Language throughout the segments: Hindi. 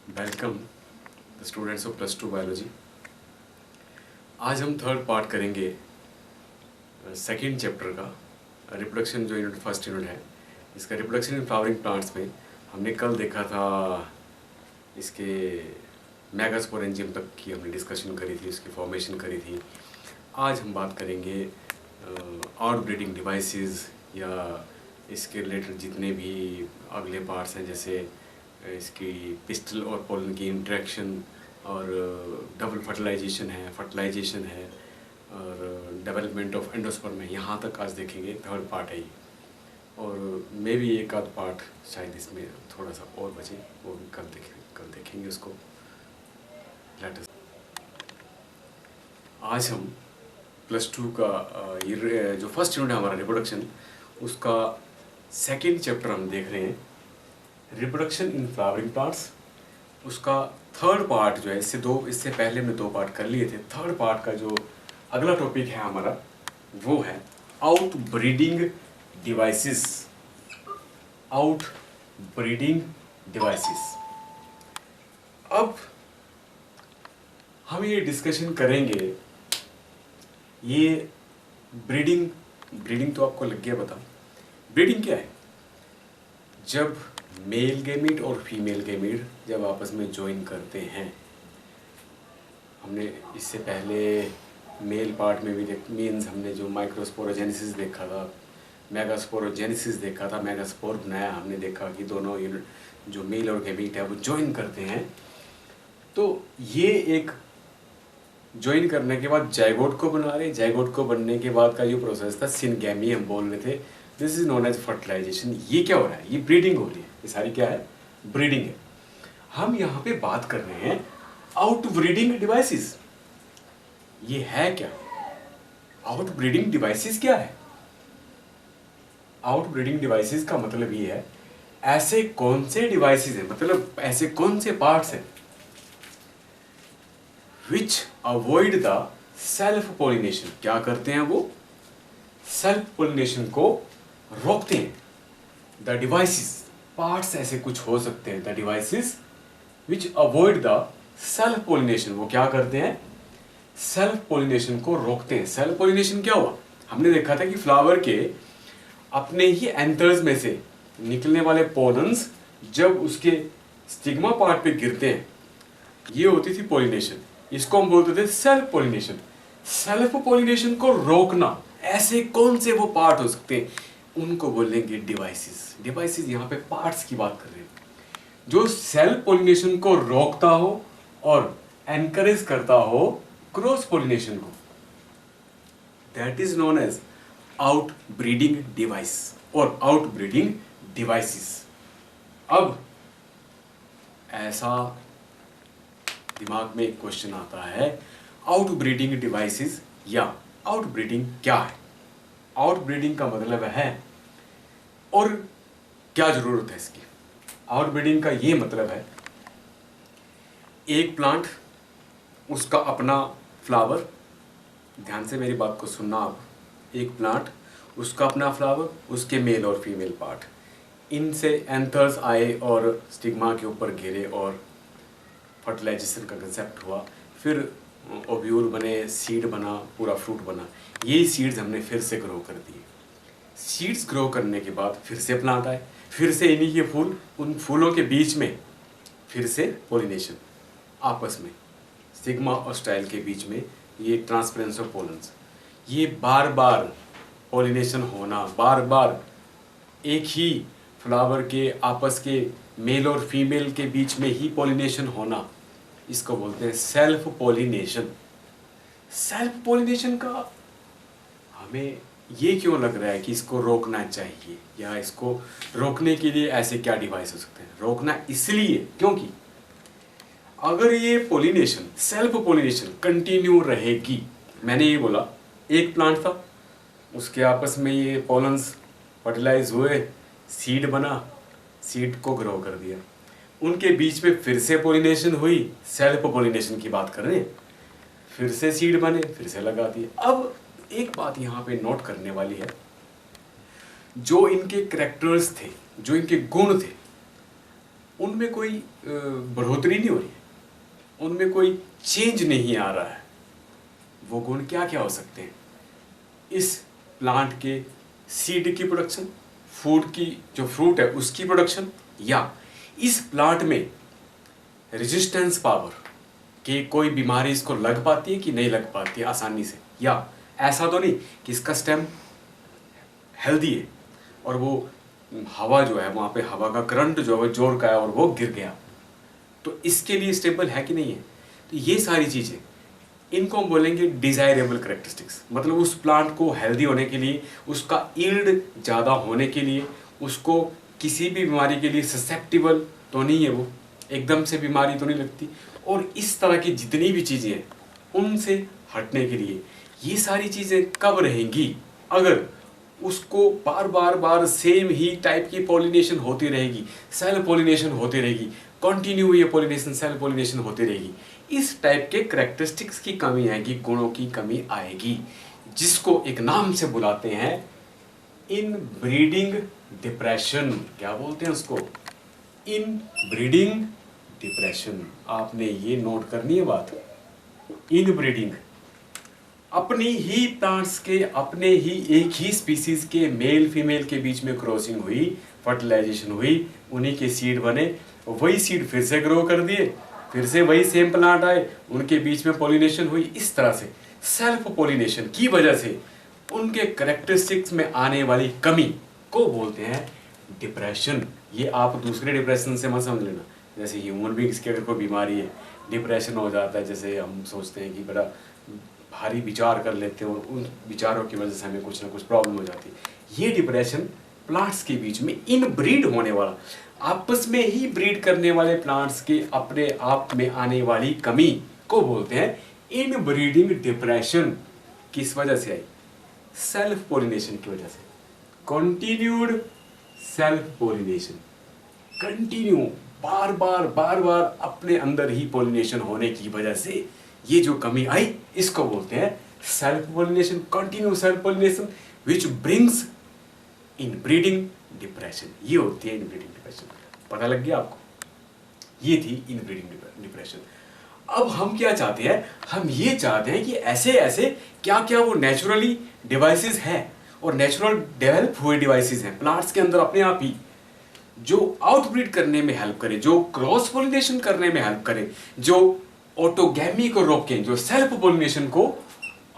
Welcome the students of +2 biology. आज हम थर्ड पार्ट करेंगे सेकेंड चैप्टर का, रिप्रोडक्शन जो यूनिट फर्स्ट यूनिट है इसका, रिप्रोडक्शन इन फ्लावरिंग प्लांट्स में हमने कल देखा था इसके मेगास्पोर एंजाइम तक की हमने डिस्कशन करी थी, उसकी फॉर्मेशन करी थी। आज हम बात करेंगे आउट ब्रीडिंग डिवाइसेस या इसके रिलेटेड जितने भी अगले पार्ट्स हैं, जैसे इसकी पिस्टल और पोलन की इंटरेक्शन और डबल फर्टिलाइजेशन है और डेवलपमेंट ऑफ एंडोस्पर्म है। यहाँ तक आज देखेंगे, थर्ड पार्ट है ये। और मे भी एक आध पार्ट शायद इसमें थोड़ा सा और बचे, वो भी कल देखेंगे उसको। लेट आज हम +2 का ये जो फर्स्ट यूनिट है हमारा रिप्रोडक्शन, उसका सेकेंड चैप्टर हम देख रहे हैं, रिप्रोडक्शन इन फ्लावरिंग प्लांट्स। उसका थर्ड पार्ट जो है, इससे पहले हमने 2 पार्ट कर लिए थे। थर्ड पार्ट का जो अगला टॉपिक है हमारा वो है out breeding devices. Out breeding devices. अब हम ये डिस्कशन करेंगे, ये ब्रीडिंग तो आपको लग गया पता। ब्रीडिंग क्या है? जब मेल गैमीट और फीमेल गैमीट जब आपस में ज्वाइन करते हैं। हमने इससे पहले मेल पार्ट में भी मीन्स हमने जो माइक्रोस्पोरोजेनेसिस देखा था, मेगास्पोरोजेनेसिस देखा था, मेगास्पोर बनाया, हमने देखा कि दोनों यूनिट जो मेल और गैमीट है वो ज्वाइन करते हैं। तो ये एक ज्वाइन करने के बाद जाइगोट को बना रहे, जाइगोट को बनने के बाद का जो प्रोसेस था सिनगैमी हम बोल रहे थे, this is known as fertilization. ये क्या हो रहा है? ये ब्रीडिंग हो रही है। ये सारी क्या है? ब्रीडिंग है। हम यहाँ पे बात कर रहे हैं आउट ब्रीडिंग डिवाइसेस। ये है क्या? आउट ब्रीडिंग डिवाइसेस क्या है? आउट ब्रीडिंग डिवाइसेस का मतलब ये है, ऐसे कौन से डिवाइसेस हैं, मतलब ऐसे कौन से पार्ट्स हैं विच अवॉइड द सेल्फ पोलिनेशन। क्या करते हैं वो? सेल्फ पोलिनेशन को रोकते हैं। द डिवाइसेस, पार्ट्स ऐसे कुछ हो सकते हैं, the devices which avoid the self pollination. वो क्या करते हैं? सेल्फ पोलिनेशन को रोकते हैं। सेल्फ पोलिनेशन क्या हुआ? हमने देखा था कि फ्लावर के अपने ही एंथर्स में से निकलने वाले पोलन्स जब उसके स्टिग्मा पार्ट पे गिरते हैं, ये होती थी पोलिनेशन। इसको हम बोलते थे सेल्फ पोलिनेशन। सेल्फ पोलिनेशन को रोकना, ऐसे कौन से वो पार्ट हो सकते हैं, उनको बोलेंगे डिवाइसेस। डिवाइसेस यहाँ पे पार्ट्स की बात कर रहे हैं, जो सेल्फ पोलिनेशन को रोकता हो और एनकरेज करता हो क्रॉस पोलिनेशन को। That is known as out breeding device और आउट ब्रीडिंग डिवाइसेस। अब ऐसा दिमाग में एक क्वेश्चन आता है, आउट ब्रीडिंग डिवाइसेस या आउट ब्रीडिंग क्या है? आउट ब्रीडिंग का मतलब है और क्या जरूरत है इसकी? आउट ब्रीडिंग का ये मतलब है, एक प्लांट, उसका अपना फ्लावर, ध्यान से मेरी बात को सुनना आप, एक प्लांट, उसका अपना फ्लावर, उसके मेल और फीमेल पार्ट, इनसे एंथर्स आए और स्टिग्मा के ऊपर गिरे और फर्टिलाइजेशन का कंसेप्ट हुआ, फिर ओव्यूल बने, सीड बना, पूरा फ्रूट बना। ये सीड्स हमने फिर से ग्रो कर दिए। सीड्स ग्रो करने के बाद फिर से प्लांट आए, फिर से इन्हीं के फूल, उन फूलों के बीच में फिर से पोलिनेशन, आपस में स्टिग्मा और स्टाइल के बीच में ये ट्रांसफरेंस ऑफ पोलन्स, ये बार बार पोलिनेशन होना, बार बार एक ही फ्लावर के आपस के मेल और फीमेल के बीच में ही पोलिनेशन होना, इसको बोलते हैं सेल्फ पोलिनेशन। सेल्फ पोलिनेशन का हमें ये क्यों लग रहा है कि इसको रोकना चाहिए, या इसको रोकने के लिए ऐसे क्या डिवाइस हो सकते हैं? रोकना इसलिए क्योंकि अगर ये पोलिनेशन, सेल्फ पोलिनेशन कंटिन्यू रहेगी, मैंने ये बोला एक प्लांट था, उसके आपस में ये पोलन्स फर्टिलाइज हुए, सीड बना, सीड को ग्रो कर दिया, उनके बीच में फिर से पोलिनेशन हुई, सेल्फ पोलिनेशन की बात कर रहे हैं, फिर से सीड बने, फिर से लगा दिए। अब एक बात यहाँ पे नोट करने वाली है, जो इनके कैरेक्टर्स थे, जो इनके गुण थे, उनमें कोई बढ़ोतरी नहीं हो रही है, उनमें कोई चेंज नहीं आ रहा है, वो गुण क्या क्या हो सकते हैं? इस प्लांट के सीड की प्रोडक्शन, फूड की जो फ्रूट है उसकी प्रोडक्शन, या इस प्लांट में रेजिस्टेंस पावर कि कोई बीमारी इसको लग पाती है कि नहीं लग पाती है आसानी से, या ऐसा तो नहीं कि इसका स्टेम हेल्दी है और वो हवा जो है वहाँ पे हवा का करंट जो है जोर का है और वो गिर गया, तो इसके लिए स्टेबल है कि नहीं है? तो ये सारी चीज़ें, इनको हम बोलेंगे डिजायरेबल करेक्टरिस्टिक्स। मतलब उस प्लांट को हेल्दी होने के लिए, उसका यील्ड ज़्यादा होने के लिए, उसको किसी भी बीमारी के लिए ससेप्टिबल तो नहीं है, वो एकदम से बीमारी तो नहीं लगती, और इस तरह की जितनी भी चीज़ें हैं उनसे हटने के लिए ये सारी चीज़ें कब रहेंगी? अगर उसको बार सेम ही टाइप की पॉलिनेशन होती रहेगी, सेल पॉलिनेशन होती रहेगी, कंटिन्यू ये पॉलिनेशन सेल पॉलिनेशन होती रहेगी, इस टाइप के करेक्टरिस्टिक्स की कमी आएगी, गुणों की कमी आएगी, जिसको एक नाम से बुलाते हैं इन ब्रीडिंग डिप्रेशन। क्या बोलते हैं उसको? इन ब्रीडिंग डिप्रेशन। आपने ये नोट करनी है बात, इन ब्रीडिंग, अपनी ही प्लांट्स के, अपने ही एक ही स्पीसीज के मेल फीमेल के बीच में क्रॉसिंग हुई, फर्टिलाइजेशन हुई, उन्हीं के सीड बने, वही सीड फिर से ग्रो कर दिए, फिर से वही सेम प्लांट आए, उनके बीच में पॉलिनेशन हुई। इस तरह से सेल्फ पॉलिनेशन की वजह से उनके करेक्टरिस्टिक्स में आने वाली कमी को बोलते हैं डिप्रेशन। ये आप दूसरे डिप्रेशन से मत समझ लेना, जैसे ह्यूमन बींग्स की अगर कोई बीमारी है, डिप्रेशन हो जाता है, जैसे हम सोचते हैं कि बड़ा भारी विचार कर लेते हैं और उन विचारों की वजह से हमें कुछ ना कुछ प्रॉब्लम हो जाती है। ये डिप्रेशन प्लांट्स के बीच में इन ब्रीड होने वाला, आपस में ही ब्रीड करने वाले प्लांट्स के अपने आप में आने वाली कमी को बोलते हैं इन ब्रीडिंग डिप्रेशन। किस वजह से आई? सेल्फ पोलिनेशन की वजह से, कंटिन्यूड सेल्फ पोलिनेशन, कंटिन्यू बार बार अपने अंदर ही पोलिनेशन होने की वजह से ये जो कमी आई, इसको बोलते हैं self pollination, continue self pollination, which brings in breeding depression. ये होती है इन ब्रीडिंग डिप्रेशन। पता लग गया आपको? ये थी इन ब्रीडिंग डिप्रेशन। अब हम क्या चाहते हैं? हम ये चाहते हैं कि ऐसे ऐसे क्या क्या वो नेचुरली डिवाइसेस हैं और नेचुरल डेवलप हुए डिवाइसेस हैं प्लांट्स के अंदर अपने आप ही, जो आउटब्रीड करने में हेल्प करें, जो क्रॉस पोलिनेशन करने में हेल्प करें, जो ऑटोगैमी को रोकें, जो सेल्फ पोलिनेशन को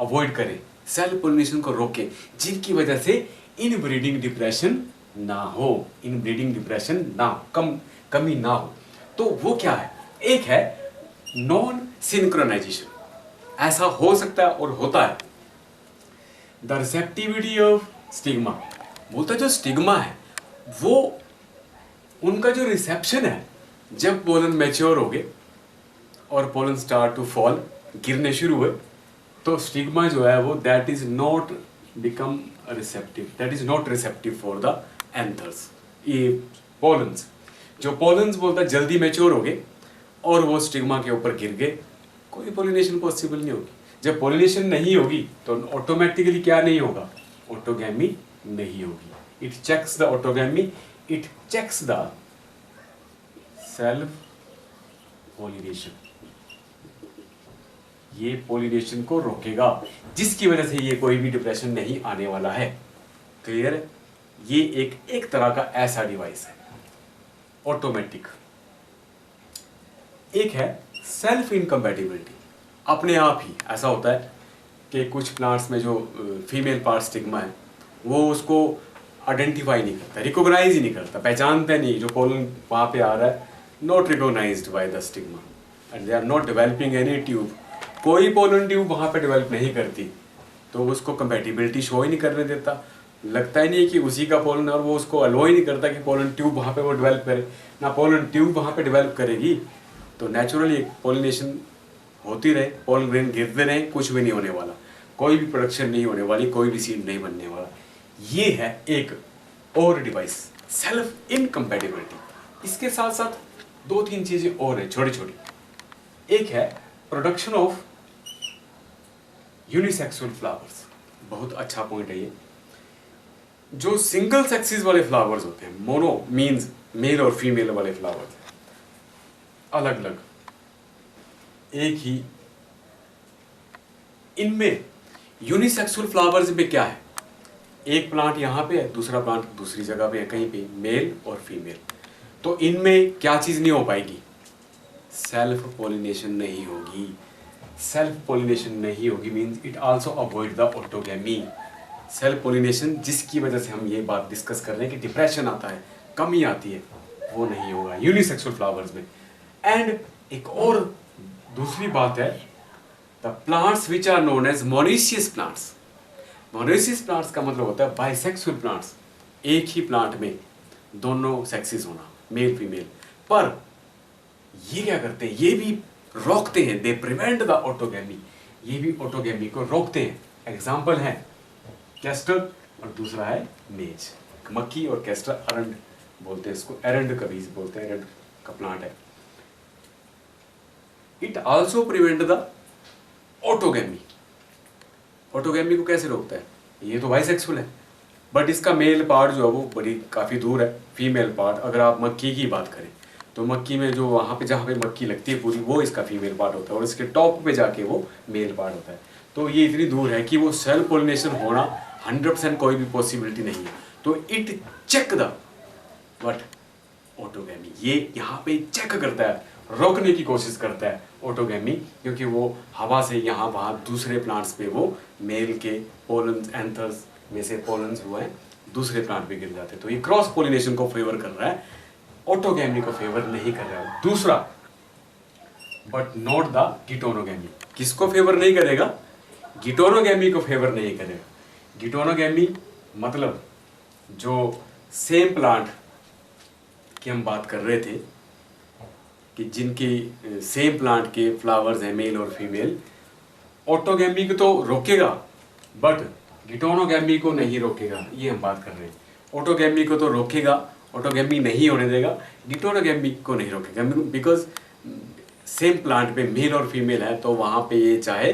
अवॉइड करें, सेल्फ पोलिनेशन को रोकें, जिनकी वजह से इन ब्रीडिंग डिप्रेशन ना हो, इन ब्रीडिंग डिप्रेशन ना कमी ना हो। तो वो क्या है? एक है नॉन सिंक्रोनाइजेशन। ऐसा हो सकता है और होता है। द रिसेप्टिविटी ऑफ स्टिग्मा, बोलता जो स्टिग्मा है वो, उनका जो रिसेप्शन है, जब पोलन मैच्योर हो गए और पोलन स्टार्ट टू फॉल, गिरने शुरू हुए, तो स्टिग्मा जो है वो that is not become receptive, that is not receptive for the anthers. ये पोलन्स, जो पोलन्स बोलता है जल्दी मैच्योर हो गए और वो स्टिग्मा के ऊपर गिर गए, कोई पोलिनेशन पॉसिबल नहीं होगी। जब पोलिनेशन नहीं होगी तो ऑटोमेटिकली क्या नहीं होगा? ऑटोगैमी नहीं होगी। It checks the autogamy, it checks the self pollination, ये पोलिनेशन को रोकेगा, जिसकी वजह से ये कोई भी डिप्रेशन नहीं आने वाला है। क्लियर है? ये एक तरह का ऐसा डिवाइस है ऑटोमेटिक। एक है सेल्फ इनकम्पैटिबिलिटी। अपने आप ही ऐसा होता है कि कुछ प्लांट्स में जो फीमेल पार्ट स्टिग्मा है वो उसको आइडेंटिफाई नहीं करता, रिकॉग्नाइज ही नहीं करता, पहचानता नहीं जो पोलन वहाँ पे आ रहा है, not recognized by the stigma and they are not developing any tube. कोई पोलन ट्यूब वहाँ पे डेवलप नहीं करती, तो उसको कंपैटिबिलिटी शो ही नहीं करने देता, लगता ही नहीं कि उसी का पोलन, और वो उसको अलो ही नहीं करता कि पोलन ट्यूब वहाँ पे वो डेवलप करे, ना पोलन ट्यूब वहाँ पे डेवलप करेगी। तो नेचुरली पोलिनेशन होती रहे, पोलन ग्रेन गिरते रहे, कुछ भी नहीं होने वाला, कोई भी प्रोडक्शन नहीं होने वाली, कोई भी सीड नहीं बनने वाला। ये है एक और डिवाइस, सेल्फ इनकम्पैटिबिलिटी। इसके साथ साथ दो तीन चीजें और है छोटी छोटी। एक है प्रोडक्शन ऑफ यूनिसेक्सुअल फ्लावर्स। बहुत अच्छा पॉइंट है ये। जो सिंगल सेक्सेस वाले फ्लावर्स होते हैं, मोनो मींस मेल और फीमेल वाले फ्लावर्स, अलग अलग, एक ही इनमें यूनिसेक्सुअल फ्लावर्स में क्या है, एक प्लांट यहाँ पे है, दूसरा प्लांट दूसरी जगह पे है, कहीं पे मेल और फीमेल, तो इनमें क्या चीज नहीं हो पाएगी, सेल्फ पोलिनेशन नहीं होगी। सेल्फ पोलिनेशन नहीं होगी means it also avoid the autogamy. Self pollination जिसकी वजह से हम ये बात डिस्कस कर रहे हैं कि डिप्रेशन आता है, कमी आती है, वो नहीं होगा यूनिसेक्सुअल फ्लावर्स में। एंड एक और दूसरी बात है, the plants which are known as monoecious plants. Monoecious plants का मतलब होता है बाइसेक्सुअल प्लांट्स, एक ही प्लांट में दोनों सेक्सेस होना, मेल फीमेल। पर ये क्या करते हैं, ये भी रोकते हैं, दे प्रिवेंट द ऑटोगैमी, ये भी ऑटोगैमी को रोकते हैं। एग्जाम्पल है कैस्टर और दूसरा है मेज। मक्खी और कैस्टर, अरंड बोलते हैं इसको, एरंड का बीज बोलते हैं, एरंड का प्लांट है। It also prevent the autogamy. Autogamy को कैसे रोकता है, ये तो बाइसेक्सुअल है, बट इसका मेल पार्ट जो है वो बड़ी काफ़ी दूर है, फीमेल पार्ट। अगर आप मक्खी की बात करें तो मक्खी में जो वहाँ पे जहाँ पे मक्खी लगती है पूरी, वो इसका फीमेल पार्ट होता है और इसके टॉप पे जाके वो मेल पार्ट होता है। तो ये इतनी दूर है कि वो सेल्फ पोलिनेशन होना 100% कोई भी पॉसिबिलिटी नहीं है। तो it check the but autogamy, ये यहाँ पे चेक करता है, रोकने की कोशिश करता है ऑटोगैमी, क्योंकि वो हवा से यहाँ वहाँ दूसरे प्लांट्स पे वो मेल के पोलन्स, एंथर्स में से पोलन्स हुए हैं दूसरे प्लांट पे गिर जाते हैं। तो ये क्रॉस पोलिनेशन को फेवर कर रहा है, ऑटोगैमी को फेवर नहीं कर रहा है। दूसरा, बट नॉट द गिटोनोगैमी। किसको फेवर नहीं करेगा, गिटोनोगैमी को फेवर नहीं करेगा। गिटोनोगैमी मतलब जो सेम प्लांट की हम बात कर रहे थे कि जिनकी सेम प्लांट के फ्लावर्स हैं मेल और फीमेल, ऑटोगैमी को तो रोकेगा बट गिटोनोगैमी को नहीं रोकेगा, ये हम बात कर रहे हैं। ऑटोगैमी को तो रोकेगा, ऑटोगैमी नहीं होने देगा, गिटोनोगैमी को नहीं रोकेगा, बिकॉज सेम प्लांट पे मेल और फीमेल है, तो वहाँ पे ये चाहे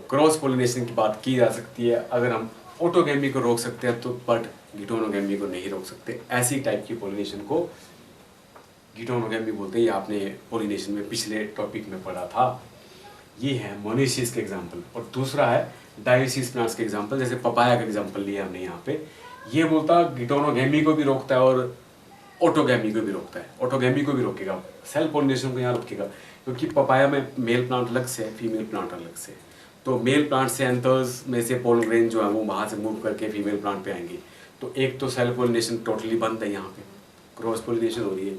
क्रॉस पोलिनेशन की बात की जा सकती है। अगर हम ऑटोगैमी को रोक सकते हैं तो, बट गिटोनोगैमी को नहीं रोक सकते। ऐसी टाइप की पोलिनेशन को गिटोनोगैमी बोलते हैं। ये आपने पोलिनेशन में पिछले टॉपिक में पढ़ा था। ये है मोनोसियस के एग्जाम्पल। और दूसरा है डायोसियस प्लांट्स के एग्जाम्पल, जैसे पपाया का एग्जाम्पल लिया हमने यहाँ पे। ये बोलता गिटोनोगैमी को भी रोकता है और ऑटोगैमी को भी रोकता है। ऑटोगैमी को भी रोकेगा, सेल्फ पोलिनेशन को यहाँ रोकेगा, क्योंकि पपाया में मेल प्लांट अलग से है, फीमेल प्लांट अलग से। तो मेल प्लांट से एंथर्स में से पोलन ग्रेन जो है वो वहाँ से मूव करके फीमेल प्लांट पे आएंगे। तो एक तो सेल्फ पोलिनेशन टोटली बंद है, यहाँ पे क्रॉस पोलिनेशन हो रही है।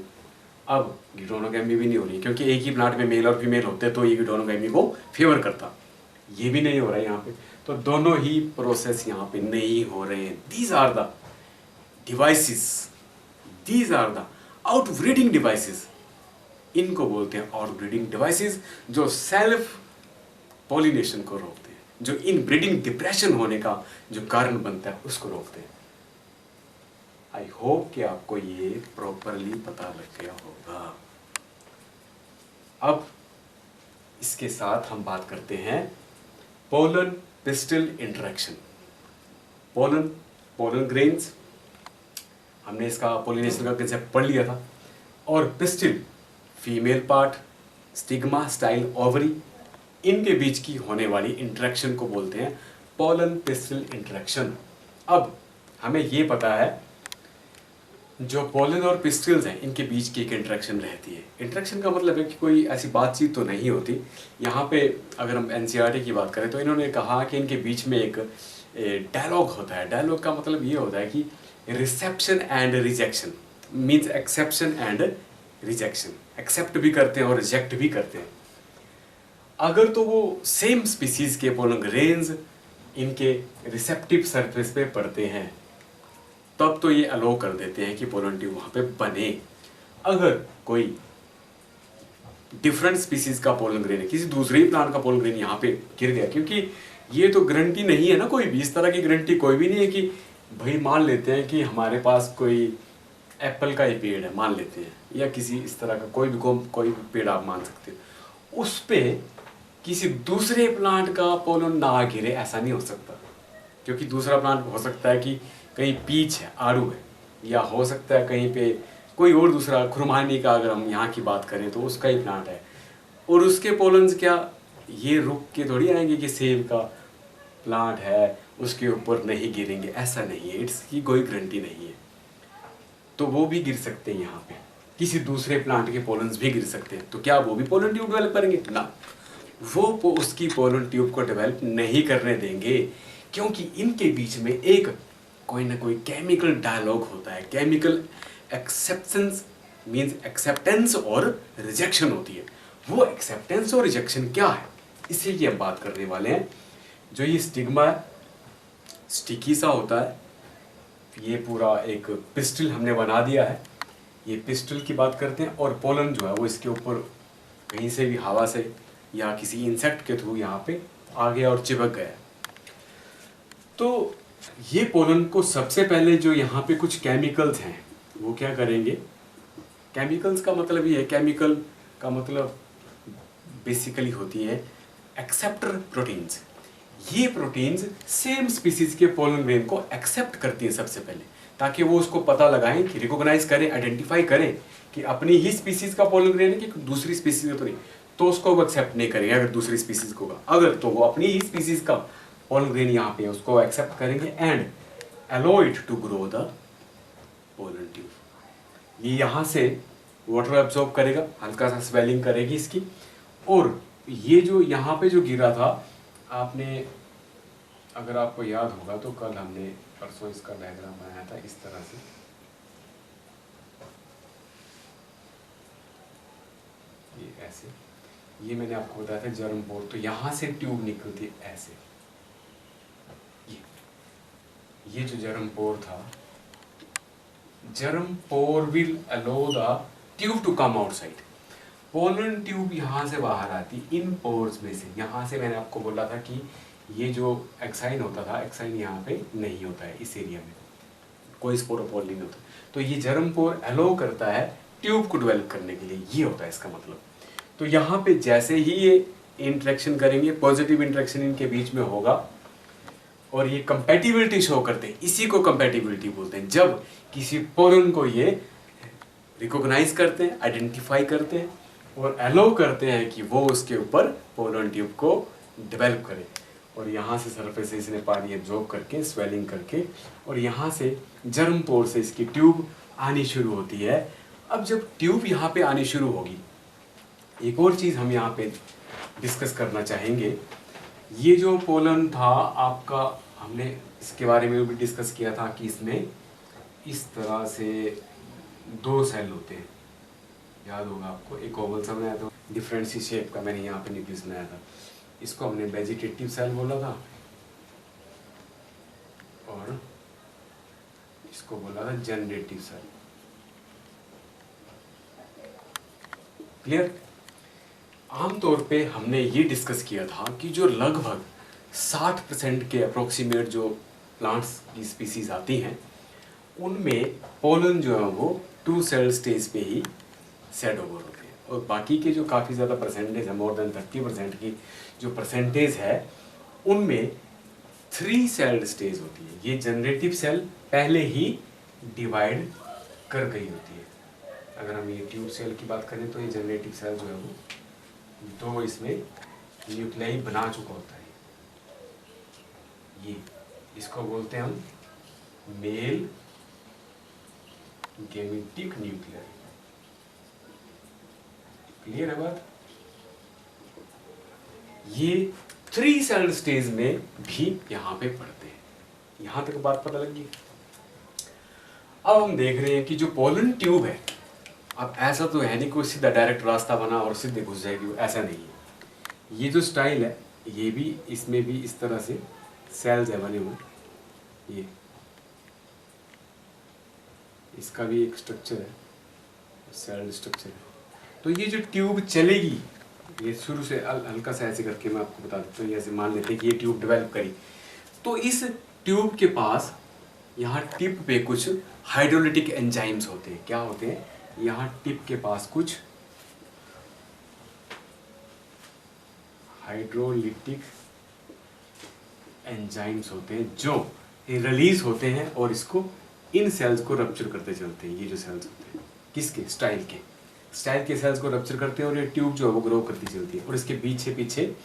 अब गिटोनोगैमी भी नहीं हो रही, क्योंकि एक ही प्लांट में मेल और फीमेल होते तो ये गिटोनोगैमी को फेवर करता। ये भी नहीं हो रहा है यहाँ पे, तो दोनों ही प्रोसेस यहाँ पे नहीं हो रहे हैं। These are the devices, these are the outbreeding devices. इनको बोलते हैं आउटब्रीडिंग डिवाइसेस, जो सेल्फ पॉलिनेशन को रोकते हैं, जो इन ब्रीडिंग डिप्रेशन होने का जो कारण बनता है उसको रोकते हैं। आई होप कि आपको ये प्रॉपरली पता लग गया होगा। अब इसके साथ हम बात करते हैं pollen pistil interaction. Pollen, pollen grains, हमने इसका पोलिनेशन का कंसेप्ट पढ़ लिया था। और pistil, female part, stigma, style, ovary, इनके बीच की होने वाली इंटरेक्शन को बोलते हैं पोलन पिस्टिल इंटरेक्शन। अब हमें ये पता है जो पोलन और पिस्टिल्स हैं इनके बीच की एक इंटरेक्शन रहती है। इंटरेक्शन का मतलब है कि कोई ऐसी बातचीत तो नहीं होती। यहाँ पे अगर हम एनसीईआरटी की बात करें तो इन्होंने कहा कि इनके बीच में एक डायलॉग होता है। डायलॉग का मतलब ये होता है कि reception and rejection, means exception and rejection. Accept भी करते हैं और रिजेक्ट भी करते हैं। अगर तो वो सेम स्पीसीज के पोलन ग्रेन्स इनके रिसेप्टिव सरफेस पे पड़ते हैं तब तो ये अलो कर देते हैं कि पोलन ट्यूब वहाँ पे बने। अगर कोई डिफरेंट स्पीसीज का पोलन ग्रेन है, किसी दूसरे ही प्लांट का पोलन ग्रेन यहाँ पे गिर गया, क्योंकि ये तो गारंटी नहीं है ना, कोई भी इस तरह की गारंटी कोई भी नहीं है कि भाई मान लेते हैं कि हमारे पास कोई एप्पल का ही पेड़ है, मान लेते हैं, या किसी इस तरह का कोई भी पेड़ आप मान सकते हो, उस पर किसी दूसरे प्लांट का पोलन ना गिरे, ऐसा नहीं हो सकता। क्योंकि दूसरा प्लांट हो सकता है कि कहीं पीच है, आड़ू है, या हो सकता है कहीं पे कोई और दूसरा खुरमानी का अगर हम यहाँ की बात करें तो उसका ही प्लांट है, और उसके पोलन्स क्या ये रुक के थोड़ी आएंगे कि सेब का प्लांट है उसके ऊपर नहीं गिरेंगे, ऐसा नहीं है, इसकी कोई गारंटी नहीं है। तो वो भी गिर सकते हैं यहाँ पे, किसी दूसरे प्लांट के पोलन्स भी गिर सकते हैं, तो क्या वो भी पोलन ट्यूब डेवलप करेंगे? ना, वो उसकी पोलन ट्यूब को डेवलप नहीं करने देंगे, क्योंकि इनके बीच में एक कोई ना कोई केमिकल डायलॉग होता है, केमिकल एक्सेप्टेंस मींस एक्सेप्टेंस और रिजेक्शन होती है। वो एक्सेप्टेंस और रिजेक्शन क्या है, इसी की हम बात करने वाले हैं। जो ये स्टिग्मा है, स्टिकी सा होता है, ये पूरा एक पिस्टल हमने बना दिया है, ये पिस्टल की बात करते हैं, और पोलन जो है वो इसके ऊपर कहीं से भी हवा से या किसी इंसेक्ट के थ्रू यहाँ पे आ गया और चिपक गया। तो ये पोलन को सबसे पहले जो यहाँ पे कुछ केमिकल्स हैं वो क्या करेंगे, केमिकल्स का मतलब ये है, केमिकल का मतलब बेसिकली होती है एक्सेप्टर प्रोटीन्स। ये प्रोटीन्स सेम स्पीसीज के पोलन ग्रेन को एक्सेप्ट करती हैं सबसे पहले, ताकि वो उसको पता लगाएं कि रिकॉग्नाइज करें, आइडेंटिफाई करें कि अपनी ही स्पीसीज का पोलन ग्रेन है कि दूसरी स्पीसीज का तो नहीं, तो उसको वो एक्सेप्ट नहीं करेंगे अगर दूसरी स्पीसीज को होगा। अगर तो वो अपनी ही स्पीसीज का पोलन ग्रेन यहाँ पे उसको एक्सेप्ट करेंगे and allow it to grow the pollen tube. ये यहाँ से वाटर एब्जॉर्ब करेगा, हल्का सा स्वेलिंग करेगी इसकी, और ये जो यहाँ पे जो गिरा था, आपने अगर आपको याद होगा तो कल हमने परसों इसका डायग्राम बनाया था इस तरह से, ये ऐसे, ये मैंने आपको बताया था जर्म पोर, तो यहाँ से ट्यूब निकलती है ऐसे, ये जो जर्म पोर था, germ pore will allow the tube to come outside. Pollen tube यहाँ से बाहर आती इन पोर्स में से, यहाँ से मैंने आपको बोला था कि ये जो एक्साइन होता था, एक्साइन यहाँ पे नहीं होता है, इस एरिया में कोई स्पोरोपोर नहीं होता, तो ये जर्म पोर अलो करता है ट्यूब को डेवलप करने के लिए, ये होता है इसका मतलब। तो यहाँ पे जैसे ही ये इंटरेक्शन करेंगे, पॉजिटिव इंटरेक्शन इनके बीच में होगा और ये कंपैटिबिलिटी शो करते हैं, इसी को कंपैटिबिलिटी बोलते हैं। जब किसी पोलन को ये रिकॉग्नाइज करते हैं, आइडेंटिफाई करते हैं और अलो करते हैं कि वो उसके ऊपर पोलन ट्यूब को डेवलप करे, और यहाँ से सरफेस से इसने पानी एब्जॉर्ब करके स्वेलिंग करके, और यहाँ से जर्म पोर से इसकी ट्यूब आनी शुरू होती है। अब जब ट्यूब यहाँ पे आनी शुरू होगी, एक और चीज़ हम यहाँ पे डिस्कस करना चाहेंगे। ये जो पोलन था आपका, हमने इसके बारे में भी डिस्कस किया था कि इसमें इस तरह से दो सेल होते हैं, याद होगा आपको, एक ओवल सा बनाया था डिफरेंट सी शेप का, मैंने यहाँ पे न्यूक्लियस बनाया था, इसको हमने वेजिटेटिव सेल बोला था और इसको बोला था जनरेटिव सेल। क्लियर? आमतौर पे हमने ये डिस्कस किया था कि जो लगभग 60% के अप्रोक्सीमेट जो प्लांट्स की स्पीसीज आती हैं उनमें पोलन जो है वो 2 सेल स्टेज पे ही सेट ओवर होते हैं, और बाकी के जो काफ़ी ज़्यादा परसेंटेज है, मोर देन 30% की जो परसेंटेज है, उनमें 3 सेल स्टेज होती है। ये जनरेटिव सेल पहले ही डिवाइड कर गई होती है। अगर हम ये ट्यूब सेल की बात करें तो ये जनरेटिव सेल जो है वो दो इसमें न्यूक्लियाई बना चुका होता है। ये इसको बोलते हैं हम मेल गेमेटिक न्यूक्लियाई। क्लियर है बात? ये 3 सेल स्टेज में भी यहां पे पढ़ते हैं। यहां तक बात पता लगी। अब हम देख रहे हैं कि जो पोलन ट्यूब है, अब ऐसा तो है नहीं कोई सीधा डायरेक्ट रास्ता बना और सीधे घुस जाएगी, ऐसा नहीं है। ये जो स्टाइल है, ये भी, इसमें भी इस तरह से सेल्स है बने हुए, ये इसका भी एक स्ट्रक्चर है, सेल स्ट्रक्चर है। तो ये जो ट्यूब चलेगी, ये शुरू से हल्का सा ऐसे करके मैं आपको बता देता हूँ। ऐसे मान लेते हैं कि ये ट्यूब डेवलप करी, तो इस ट्यूब के पास यहाँ टिप पे कुछ हाइड्रोलिटिक एंजाइम्स होते हैं। क्या होते हैं? यहाँ टिप के पास कुछ हाइड्रोलिटिक एंजाइम्स होते हैं जो रिलीज होते हैं और इसको इन सेल्स को रप्चर करते चलते हैं। ये जो सेल्स होते हैं, किसके, स्टाइल के सेल्स को रप्चर करते हैं और ये ट्यूब जो है वो ग्रो करती चलती है। और इसके पीछे पीछे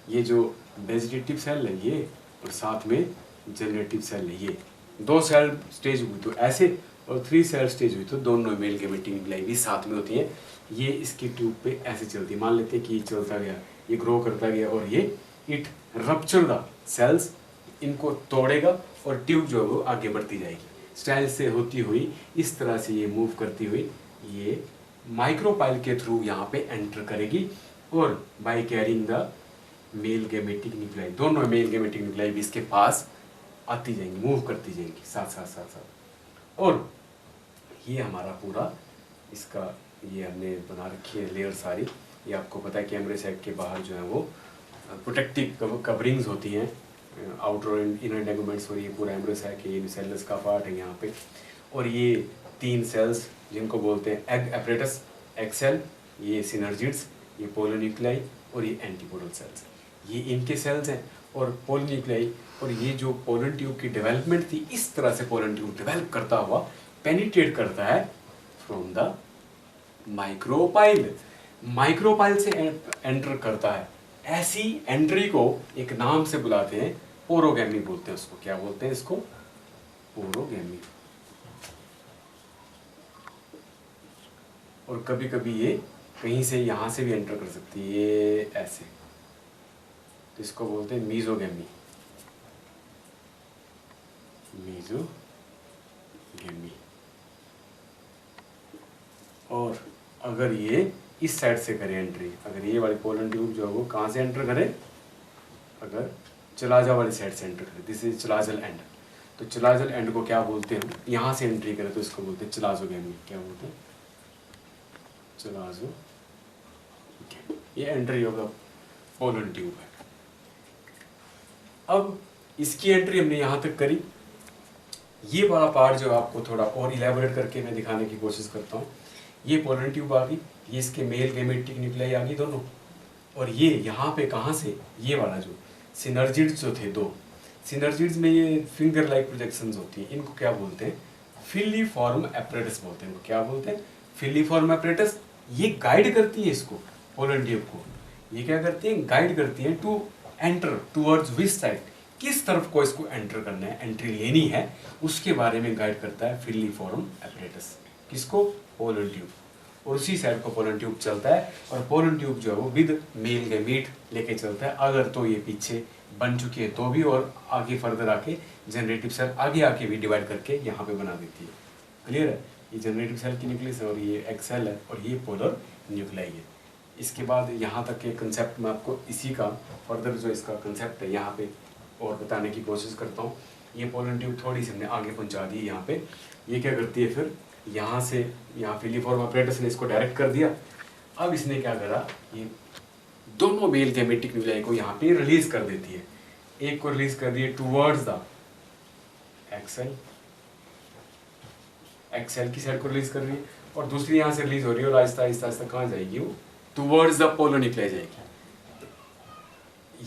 ये जो वेजिटेटिव सेल है ये, और साथ में जनरेटिव सेल है ये। 2 सेल स्टेज हुई तो ऐसे, और 3 सेल स्टेज हुई तो दोनों मेल गेमेटिक न्यूक्लियाई भी साथ में होती है। ये इसकी ट्यूब पे ऐसे चलती है। मान लेते हैं कि ये चलता गया, ये ग्रो करता गया, और ये इट रप्चर द सेल्स, इनको तोड़ेगा और ट्यूब जो है वो आगे बढ़ती जाएगी। स्टाइल से होती हुई इस तरह से ये मूव करती हुई ये माइक्रोपाइल के थ्रू यहाँ पे एंटर करेगी, और by carrying the male gametic nuclei, दोनों मेल गेमेटिक न्यूक्लियाई भी इसके पास आती जाएंगी, मूव करती जाएंगी साथ साथ साथ साथ। और ये हमारा पूरा इसका ये हमने बना रखी है लेयर सारी। ये आपको पता है कि एम्ब्रियो साइट के बाहर जो है वो प्रोटेक्टिव कवरिंग्स होती हैं, आउटर और इनर टेगुमेंट्स, और ये पूरा एम्ब्रियो साइट के यूनिसेलुलर का पार्ट है यहाँ पे। और ये 3 सेल्स जिनको बोलते हैं एग एपरेटस, एग सेल, ये सिनर्जिड्स, ये पोलर न्यूक्लियाई, और ये एंटीपोडल सेल्स, ये इनके सेल्स हैं। और पोलर न्यूक्लियाई और ये जो पोलन ट्यूब की डेवलपमेंट थी, इस तरह से पोलन ट्यूब डेवलप करता हुआ पेनिट्रेट करता है फ्रॉम द माइक्रोपाइल से एंटर करता है। ऐसी एंट्री को एक नाम से बुलाते हैं, पोरोगैमी बोलते हैं उसको। क्या बोलते हैं इसको? पोरोगैमी। और कभी कभी ये कहीं से यहां से भी एंटर कर सकती है, ये ऐसे, तो इसको बोलते हैं मीजोगैमी। और अगर ये इस साइड से करे एंट्री, अगर ये वाली पोलन ट्यूब जो है वो कहाँ से एंटर करे, अगर चलाजा वाली साइड से एंटर करे, दिस इज चलाजल एंड, तो चलाजल एंड को क्या बोलते हैं? यहाँ से एंट्री करे तो इसको बोलते हैं चलाजोगैमी। क्या बोलते हैं? चलाजो। ये एंट्री होगा पोलन ट्यूब है। अब इसकी एंट्री हमने यहाँ तक करी। ये वाला पार्ट जो आपको थोड़ा और इलेबोरेट करके मैं दिखाने की कोशिश करता हूँ। ये पोलन ट्यूब आ गई, ये इसके मेल गेमेटिक न्यूक्लियाई आ गई दोनों, और ये यहाँ पे कहाँ से, ये वाला जो सिनर्जिड्स जो थे 2 सिनर्जिड्स में ये फिंगर लाइक प्रोजेक्शंस होती हैं, इनको क्या बोलते हैं? फिलीफॉर्म एपरेटस बोलते हैं। इनको क्या बोलते हैं? Filiform apparatus. ये गाइड करती है इसको, पोलन ट्यूब को। ये क्या करती है? गाइड करती है to enter towards which side, किस तरफ को इसको एंटर करना है, एंट्री लेनी है, उसके बारे में गाइड करता है फिलीफॉर्म एपरेटस। किसको? Pollen tube. और उसी साइड को पोलन ट्यूब चलता है, और पोलन ट्यूब जो है वो विद मेल गैमीट लेके चलता है। अगर तो ये पीछे बन चुकी है तो भी, और आगे फर्दर आके जनरेटिव सेल आगे आके भी डिवाइड करके यहाँ पे बना देती है। क्लियर है? ये जनरेटिव सेल की न्यूक्लियस है, और ये एक्स सेल है, और ये पोलर न्यूक्लियाई है। इसके बाद यहाँ तक के कंसेप्ट में आपको इसी का फर्दर जो इसका कंसेप्ट है यहाँ पे और बताने की कोशिश करता हूँ। ये पोलन ट्यूब थोड़ी सी हमने आगे पहुँचा दी यहाँ पे। ये क्या करती है फिर, यहाँ से यहाँ फिलीफॉर्म एपरेटस ने इसको डायरेक्ट कर दिया। अब इसने क्या करा, ये दोनों मेल गैमेटिक न्यूक्लियाई को यहाँ पे रिलीज कर देती है। एक को रिलीज कर दिए टूवर्ड्स द एक्सेल, एक्सेल की साइड को रिलीज कर रही है, और दूसरी यहाँ से रिलीज हो रही है, और आहिस्ता आहिस्ता आहिस्ता कहाँ जाएगी वो? टूवर्ड्स द पोलर न्यूक्लियाई जाएगी।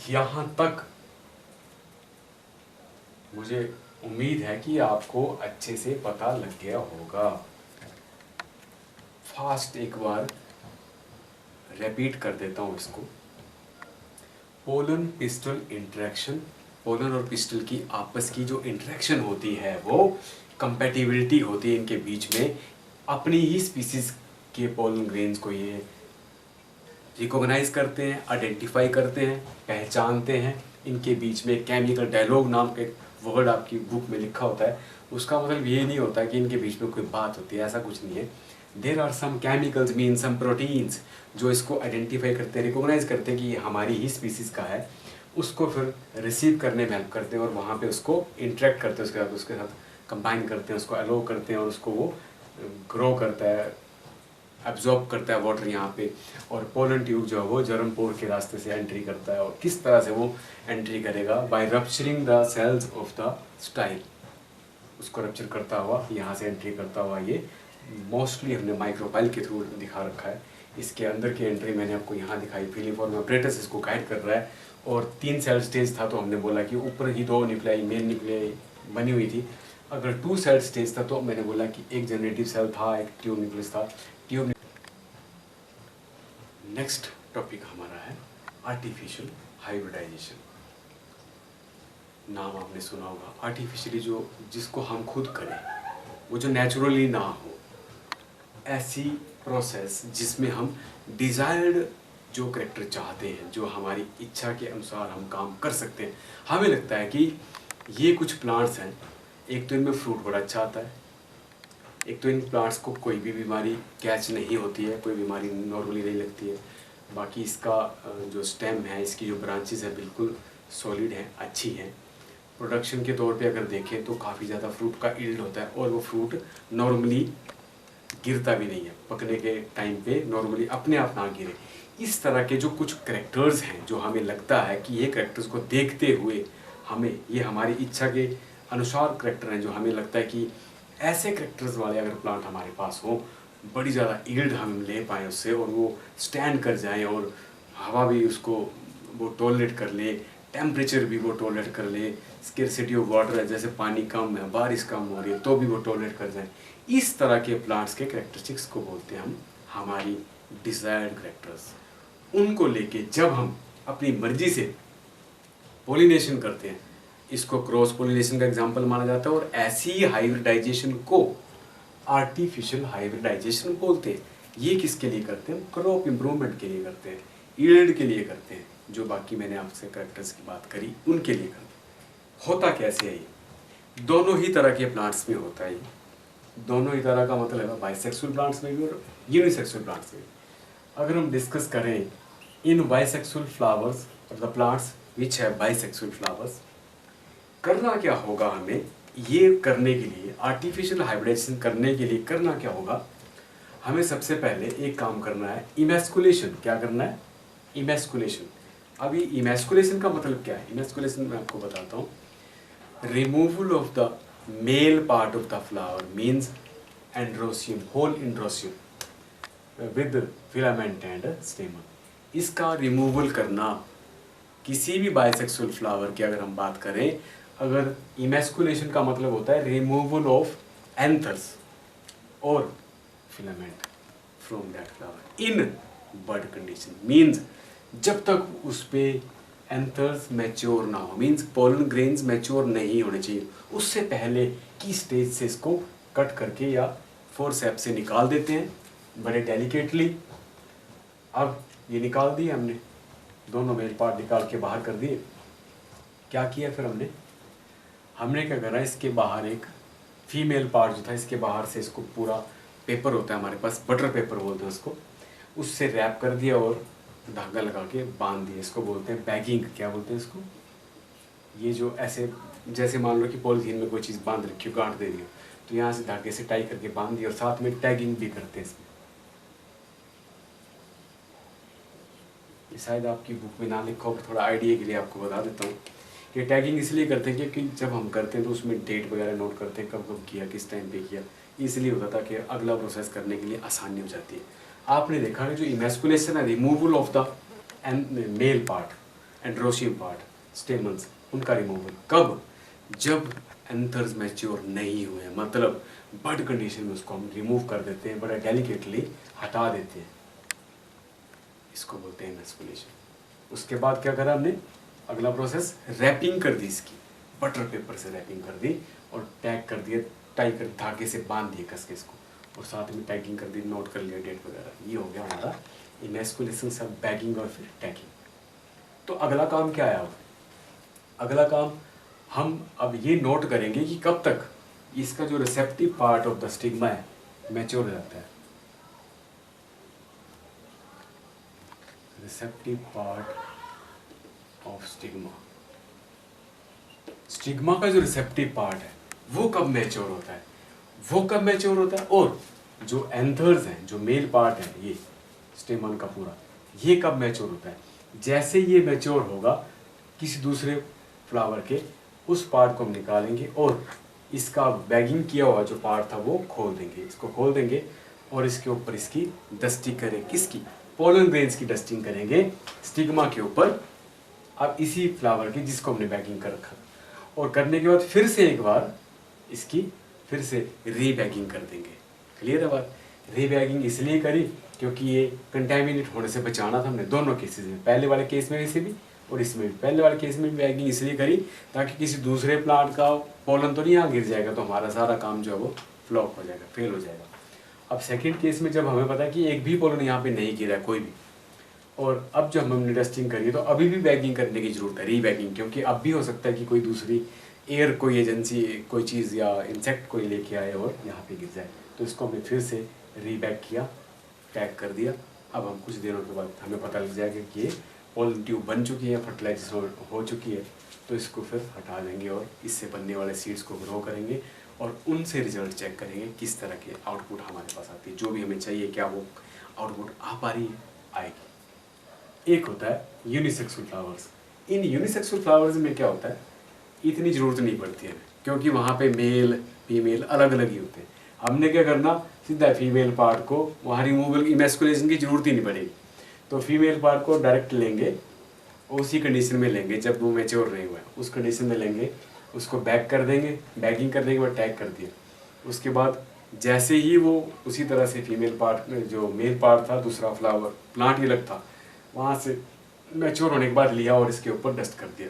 यहाँ तक मुझे उम्मीद है कि आपको अच्छे से पता लग गया होगा। फास्ट एक बार रिपीट कर देता हूँ इसको। पोलन पिस्टल इंटरेक्शन, पोलन और पिस्टल की आपस की जो इंटरेक्शन होती है वो कंपैटिबिलिटी होती है इनके बीच में। अपनी ही स्पीसीज के पोलन ग्रेन्स को ये रिकॉग्नाइज करते हैं, आइडेंटिफाई करते हैं, पहचानते हैं। इनके बीच में केमिकल डायलॉग नाम के वर्ड आपकी बुक में लिखा होता है। उसका मतलब ये नहीं होता कि इनके बीच में कोई बात होती है, ऐसा कुछ नहीं है। There are some chemicals mean some proteins जो इसको आइडेंटिफाई करते हैं, रिकॉग्नाइज करते हैं कि ये हमारी ही स्पीसीज का है। उसको फिर रिसीव करने में हेल्प करते हैं, और वहाँ पे उसको इंटरेक्ट करते हैं, उसके साथ कंबाइन करते हैं, उसको अलो करते हैं, और उसको वो ग्रो करता है, एब्जॉर्ब करता है वाटर यहाँ पे। और पोलन ट्यूब जो है वो जर्म पोर के रास्ते से एंट्री करता है। और किस तरह से वो एंट्री करेगा? By rupturing the cells of the style, उसको रप्चर करता हुआ यहाँ से एंट्री करता हुआ। ये मोस्टली हमने माइक्रोपाइल के थ्रू दिखा रखा है। इसके अंदर की एंट्री मैंने आपको यहाँ दिखाई, फिलीफॉर्म एपरेटस इसको गाइड कर रहा है। और 3 सेल स्टेज था, तो हमने बोला कि ऊपर ही 2 न्यूक्लियाई मेल न्यूक्लियाई बनी हुई थी, अगर टू सेल स्टेज था तो मैंने बोला कि एक जनरेटिव सेल था, एक ट्यूब न्यूक्लियस था। ट्यूब नेक्स्ट टॉपिक हमारा है आर्टिफिशियल हाइब्रिडाइजेशन। नाम आपने सुना होगा, आर्टिफिशियली जो जिसको हम खुद करें, वो जो नेचुरली ना हो, ऐसी प्रोसेस जिसमें हम डिज़ायर्ड जो करेक्टर चाहते हैं, जो हमारी इच्छा के अनुसार हम काम कर सकते हैं। हमें लगता है कि ये कुछ प्लांट्स हैं, एक तो इनमें फ्रूट बड़ा अच्छा आता है, एक तो इन प्लांट्स को कोई भी बीमारी कैच नहीं होती है, कोई बीमारी नॉर्मली नहीं लगती है, बाकी इसका जो स्टेम है, इसकी जो ब्रांचेस है बिल्कुल सॉलिड हैं, अच्छी हैं। प्रोडक्शन के तौर पे अगर देखें तो काफ़ी ज़्यादा फ्रूट का यील्ड होता है और वो फ्रूट नॉर्मली गिरता भी नहीं है, पकने के टाइम पे नॉर्मली अपने आप ना गिरे। इस तरह के जो कुछ करेक्टर्स हैं, जो हमें लगता है कि ये करेक्टर्स को देखते हुए हमें, ये हमारी इच्छा के अनुसार करेक्टर हैं, जो हमें लगता है कि ऐसे करेक्टर्स वाले अगर प्लांट हमारे पास हो, बड़ी ज़्यादा यील्ड हम ले पाएँ उससे, और वो स्टैंड कर जाएँ और हवा भी उसको वो टॉलरेट कर ले, टेम्परेचर भी वो टॉलरेट कर ले, स्केर्सिटी ऑफ वाटर है, जैसे पानी कम है, बारिश कम हो रही है तो भी वो टॉलरेट कर जाए। इस तरह के प्लांट्स के करेक्टरिस्टिक्स को बोलते हैं हम हमारी डिज़ायर्ड करेक्टर्स। उनको लेके जब हम अपनी मर्जी से पोलिनेशन करते हैं, इसको क्रॉस पोलिनेशन का एग्जाम्पल माना जाता है, और ऐसी हाइब्रिडाइजेशन को आर्टिफिशियल हाइब्रिडाइजेशन बोलते हैं। ये किसके लिए करते हैं? क्रॉप इम्प्रूवमेंट के लिए करते हैं, यील्ड के लिए करते हैं, जो बाकी मैंने आपसे करेक्टर्स की बात करी उनके लिए करते हैं। होता कैसे है ये? दोनों ही तरह के प्लांट्स में होता है ये। दोनों ही तरह का मतलब है बाइसेक्सुअल प्लांट्स में भी और यूनिसेक्सुअल प्लांट्स में भी। अगर हम डिस्कस करें इन बाइसेक्सुअल फ्लावर्स और द प्लांट्स विच है बाइसेक्सुअल फ्लावर्स, करना क्या होगा हमें ये करने के लिए, आर्टिफिशियल हाइब्रिडाइजेशन करने के लिए करना क्या होगा? हमें सबसे पहले एक काम करना है, इमैस्कुलेशन। क्या करना है? इमैस्कुलेशन। अभी इमैस्कुलेशन का मतलब क्या है? इमैस्कुलेशन मैं आपको बताता हूँ। Removal of the male part of the flower means androecium, whole androecium with filament and stamen. इसका रिमूवल करना किसी भी बाइसेक्सुअल फ्लावर की अगर हम बात करें, अगर इमैस्कुलेशन का मतलब होता है रिमूवल ऑफ एंथर्स और filament from that flower in bud condition, means जब तक उस पे एंथर्स मैच्योर ना हो, मीन्स पोलन ग्रेन्स मैच्योर नहीं होने चाहिए, उससे पहले की स्टेज से इसको कट करके या फोर्सेप्स से निकाल देते हैं बड़े डेलिकेटली। अब ये निकाल दिए हमने, दोनों मेल पार्ट निकाल के बाहर कर दिए। क्या किया फिर हमने क्या करा, इसके बाहर एक फीमेल पार्ट जो था, इसके बाहर से इसको पूरा पेपर होता है हमारे पास, बटर पेपर बोलते हैं उसको, उससे रैप कर दिया और धागा लगा के बांध दिया। इसको बोलते हैं बैगिंग। क्या बोलते हैं इसको? ये जो ऐसे जैसे मान लो कि पॉलीथीन में कोई चीज़ बांध रखी हो, गांठ दे रही हो, तो यहाँ से धागे से टाई करके बांध दिया, और साथ में टैगिंग भी करते हैं इसमें। शायद आपकी बुक में ना लिखा हो, पर थोड़ा आइडिया के लिए आपको बता देता हूँ कि टैगिंग इसलिए करते हैं क्योंकि जब हम करते हैं तो उसमें डेट वगैरह नोट करते हैं, कब कब किया, किस टाइम पे किया। इसलिए होता था कि अगला प्रोसेस करने के लिए आसानी हो जाती है। आपने देखा है जो इमैस्कुलेशन है, removal of the male part, androecium part, stamens, उनका रिमूवल कब? जब एंथर्स मैच्योर नहीं हुए, मतलब बड कंडीशन में उसको हम रिमूव कर देते हैं, बड़ा डेलिकेटली हटा देते हैं, इसको बोलते हैं इमैस्कुलेशन। उसके बाद क्या करा हमने? अगला प्रोसेस, रैपिंग कर दी इसकी, बटर पेपर से रैपिंग कर दी और टैग कर दिया, टाई कर धागे से बांध दिए कस के इसको, और साथ में टैगिंग कर दी, नोट कर लिया डेट वगैरह। ये हो गया हमारा इमैस्कुलेशन, सब बैगिंग और फिर टैगिंग। तो अगला काम क्या है? अब अगला काम हम अब ये नोट करेंगे कि कब तक इसका जो receptive part of the stigma है मैच्योर हो जाता है। Receptive part of stigma, stigma का जो रिसेप्टिव पार्ट है वो कब मैच्योर होता है? वो कब मैच्योर होता है? और जो एंथर्स हैं, जो मेल पार्ट है, ये स्टेमन का पूरा, ये कब मैच्योर होता है? जैसे ये मैच्योर होगा किसी दूसरे फ्लावर के, उस पार्ट को हम निकालेंगे और इसका बैगिंग किया हुआ जो पार्ट था वो खोल देंगे, इसको खोल देंगे और इसके ऊपर इसकी डस्टिंग करें। किसकी? पोलन ग्रेन्स की डस्टिंग करेंगे स्टिग्मा के ऊपर, अब इसी फ्लावर की जिसको हमने बैगिंग कर रखा। और करने के बाद फिर से एक बार इसकी फिर से रीबैगिंग कर देंगे। क्लियर है बात? रीबैगिंग इसलिए करी क्योंकि ये कंटेमिनेट होने से बचाना था हमने दोनों केसेस में, पहले वाले केस में से भी और इसमें भी। पहले वाले केस में भी बैगिंग इसलिए करी ताकि किसी दूसरे प्लांट का पोलन तो नहीं यहाँ गिर जाएगा, तो हमारा सारा काम जो है वो फ्लॉप हो जाएगा, फेल हो जाएगा। अब सेकंड केस में जब हमें पता है कि एक भी पोलन यहाँ पे नहीं गिरा है कोई भी, और अब जब हमने टेस्टिंग करी तो अभी भी बैगिंग करने की जरूरत है, रीबैगिंग, क्योंकि अब भी हो सकता है कि कोई दूसरी एयर कोई एजेंसी कोई चीज़ या इंसेक्ट कोई लेके आए और यहाँ पे गिर जाए। तो इसको हमने फिर से रीबैग किया, पैक कर दिया। अब हम कुछ दिनों के बाद हमें पता लग जाएगा कि ये पोलन ट्यूब बन चुकी है, फर्टिलाइजेशन हो चुकी है, तो इसको फिर हटा देंगे और इससे बनने वाले सीड्स को ग्रो करेंगे और उनसे रिजल्ट चेक करेंगे किस तरह के आउटपुट हमारे पास आती है, जो भी हमें चाहिए क्या वो आउटपुट आ पा रही है, आएगी। एक होता है यूनिसेक्सुअल फ्लावर्स। इन यूनिसेक्सुअल फ्लावर्स में क्या होता है, इतनी ज़रूरत नहीं पड़ती है क्योंकि वहाँ पे मेल फीमेल अलग अलग ही होते हैं। हमने क्या करना, सीधा फीमेल पार्ट को वहाँ रिमूवल इमेस्कुलेशन की जरूरत ही नहीं पड़ेगी, तो फीमेल पार्ट को डायरेक्ट लेंगे, उसी कंडीशन में लेंगे जब वो मैच्योर नहीं हुआ है, उस कंडीशन में लेंगे, उसको बैग कर देंगे, बैगिंग करने के बाद टैग कर दिया। उसके बाद जैसे ही वो उसी तरह से फीमेल पार्ट में जो मेल पार्ट था, दूसरा फ्लावर प्लांट ही अलग था, वहाँ से मैच्योर होने के बाद लिया और इसके ऊपर डस्ट कर दिया।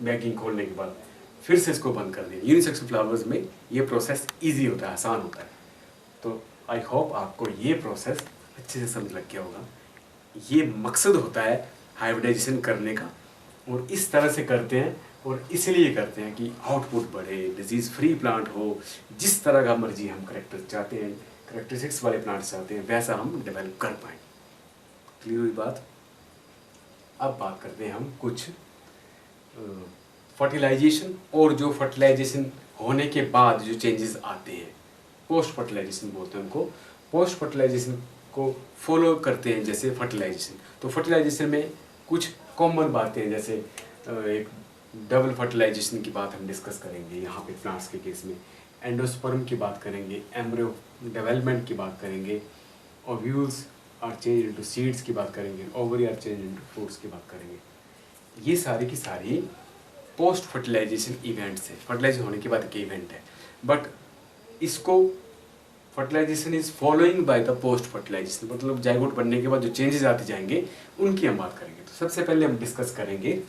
बैगिंग खोलने के बाद फिर से इसको बंद कर दिया। यूनिसेक्सुअल फ्लावर्स में ये प्रोसेस इजी होता है, आसान होता है। तो आई होप आपको ये प्रोसेस अच्छे से समझ लग गया होगा। ये मकसद होता है हाइब्रिडाइजेशन करने का, और इस तरह से करते हैं और इसलिए करते हैं कि आउटपुट बढ़े, डिजीज़ फ्री प्लांट हो, जिस तरह का मर्जी हम करेक्टर चाहते हैं, करेक्टरिस्टिक्स वाले प्लांट चाहते हैं, वैसा हम डेवलप कर पाएँ। क्लियर हुई बात? अब बात करते हैं हम कुछ फर्टिलाइजेशन, और जो फर्टिलाइजेशन होने के बाद जो चेंजेस आते हैं, पोस्ट फर्टिलाइजेशन बोलते हैं उनको। पोस्ट फर्टिलाइजेशन को फॉलो करते हैं जैसे फर्टिलाइजेशन। तो फर्टिलाइजेशन में कुछ कॉमन बातें हैं, जैसे एक डबल फर्टिलाइजेशन की बात हम डिस्कस करेंगे यहाँ पे प्लांट्स के केस में, एंडोस्पर्म की बात करेंगे, एम्ब्रियो डेवलपमेंट की बात करेंगे, ovules are change into seeds की बात करेंगे, ovary are change into fruits की बात करेंगे। ये सारी की सारी पोस्ट फर्टिलाइजेशन इवेंट्स है, फर्टिलाइजेशन होने के बाद के इवेंट है, बट इसको fertilization is following by the post fertilization, मतलब जाइगोट बनने के बाद जो चेंजेस आते जाएंगे उनकी हम बात करेंगे। तो सबसे पहले हम डिस्कस करेंगे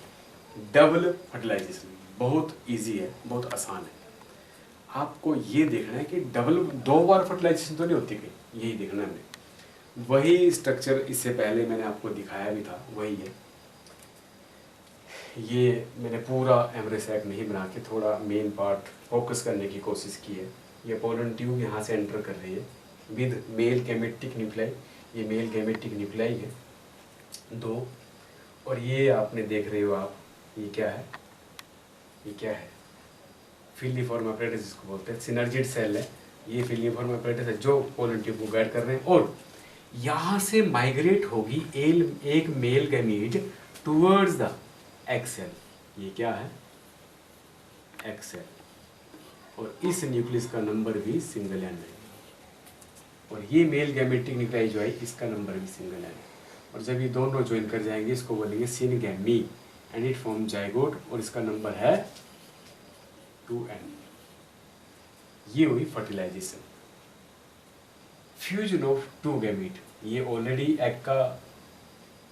डबल फर्टिलाइजेशन। बहुत इजी है, बहुत आसान है। आपको ये देखना है कि डबल दो बार फर्टिलाइजेशन तो नहीं होती कहीं, यही देखना है हमें। वही स्ट्रक्चर इससे पहले मैंने आपको दिखाया भी था, वही है। ये मैंने पूरा एमरेसैक नहीं बना के थोड़ा मेन पार्ट फोकस करने की कोशिश की है। ये पोलन ट्यूब यहाँ से एंटर कर रही है विद मेल गैमेटिक न्यूक्लियाई। ये मेल गैमेटिक न्यूक्लियाई है दो, और ये आपने देख रहे हो आप, ये क्या है, ये क्या है, फिलिफॉर्म अपरेटस जिसको बोलते हैं, सिनर्जिड सेल है। ये फिलिफॉर्म अपरेटस है जो पोलन ट्यूब को गाइड कर रहे हैं, और यहाँ से माइग्रेट होगी एक male gamete towards the egg cell. ये क्या है, एक्सेल, और इस न्यूक्लियस का नंबर भी सिंगल एन है, और ये मेल गैमेटिक न्यूक्लियाई जो है इसका नंबर भी सिंगल एन है। और जब ये दोनों ज्वाइन कर जाएंगे इसको बोलेंगे syngamy, and it form zygote, और इसका नंबर है 2n। ये हुई fertilization. Fusion of two gamete, ये ऑलरेडी एग का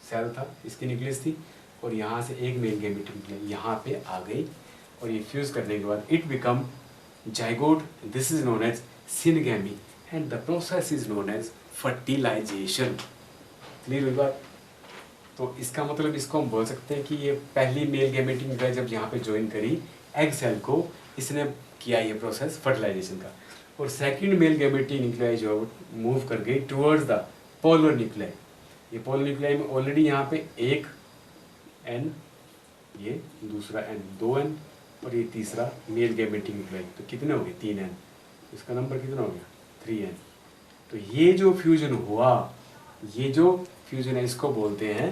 सेल था, इसकी न्यूक्लियस थी, और यहाँ से एक मेल गैमेट न्यूक्लियस यहाँ पे आ गई, और ये फ्यूज करने के बाद it become zygote. This is known as syngamy, and the process is known as fertilization. Clear हुई बात? तो इसका मतलब इसको हम बोल सकते हैं कि ये पहली मेल गैमेटिक न्यूक्लियस जब यहाँ पे ज्वाइन करी एग सेल को, इसने किया ये प्रोसेस फर्टिलाइजेशन का, और सेकंड मेल गैमेटिक न्यूक्लियाई जो मूव कर गई टुवर्ड्स द पोलर न्यूक्लियाई। ये पोलर न्यूक्लियाई में ऑलरेडी यहाँ पे एक एन, ये दूसरा एन, 2n, और ये तीसरा मेल गैमेटिक न्यूक्लियाई। तो कितने हो गए, 3n। इसका नंबर कितना हो गया, 3n। तो ये जो फ्यूजन हुआ, ये जो फ्यूजन है इसको बोलते हैं,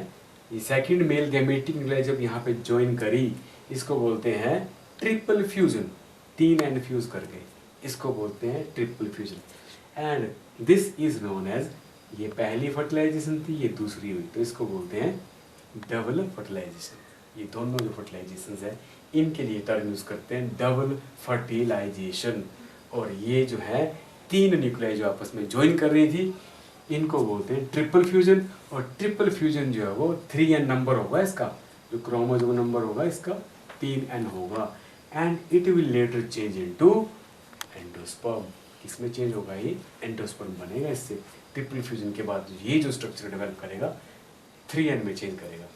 ये सेकंड मेल गैमेटिक न्यूक्लियाई जब यहाँ पे ज्वाइन करी इसको बोलते हैं ट्रिपल फ्यूजन। 3n फ्यूज कर गए, इसको बोलते हैं triple fusion. And this is known as, ये पहली फर्टिलाइजेशन थी, ये दूसरी हुई, तो इसको बोलते हैं डबल फर्टिलाइजेशन। ये दोनों जो फर्टिलाइजेशन है इनके लिए टर्म यूज़ करते हैं डबल फर्टिलाइजेशन। और ये जो है 3 न्यूक्लियाई जो आपस में ज्वाइन कर रही थी इनको बोलते हैं ट्रिपल फ्यूजन। और ट्रिपल फ्यूजन जो है वो 3n नंबर होगा, इसका जो क्रोमोसोम नंबर होगा इसका 3n होगा। And it will later change into endosperm. किसमें चेंज होगा? ये एंडोस्पर्म बनेगा। इससे ट्रिपल फ्यूजन के बाद ये जो स्ट्रक्चर डेवलप करेगा 3n में चेंज करेगा।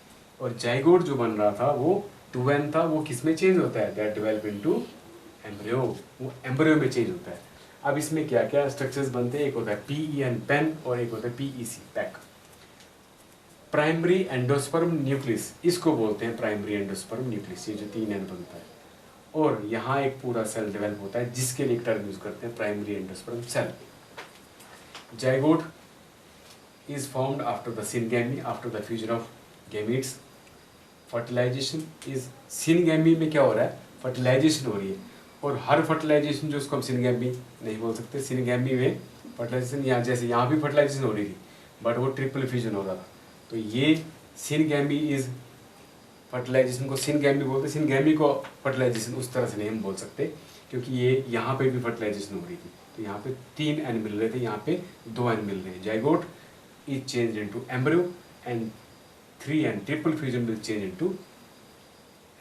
और जाइगोट जो बन रहा था वो 2n था, वो किस में चेंज होता है? दैट डेवलप इनटू एम्ब्रियो, वो एम्ब्रियो में चेंज होता है। अब इसमें क्या क्या स्ट्रक्चर्स बनते हैं? एक होता है PEN पेन और एक होता है PEC pack. Primary endosperm nucleus, इसको बोलते हैं प्राइमरी एंडोस्पर्म न्यूक्लियस, ये जो 3n बनता है। और यहाँ एक पूरा सेल डेवलप होता है जिसके लिए टर्म यूज करते हैं primary endosperm cell. Zygote is formed after the syngamy, after the fusion of gametes. Fertilization is syngamy में क्या हो रहा है? फर्टिलाइजेशन हो रही है। और हर फर्टिलाइजेशन जो उसको हम सिनगैमी नहीं बोल सकते, सिनगैमी में फर्टिलाइजेशन यहाँ जैसे यहाँ भी फर्टिलाइजेशन हो रही थी बट वो ट्रिपल फ्यूजन हो रहा था। तो ये सिनगैमी इज फर्टिलाइजेशन को सिनगैमी बोलते हैं। सिनगैमी को फर्टिलाइजेशन उस तरह से नहीं हम बोल सकते क्योंकि ये यहाँ पे भी फर्टिलाइजेशन हो रही थी। तो यहाँ पे 3n मिल रहे थे, यहाँ पे 2n मिल रहे हैं। Zygote is changed into embryo and 3n triple fusion will change into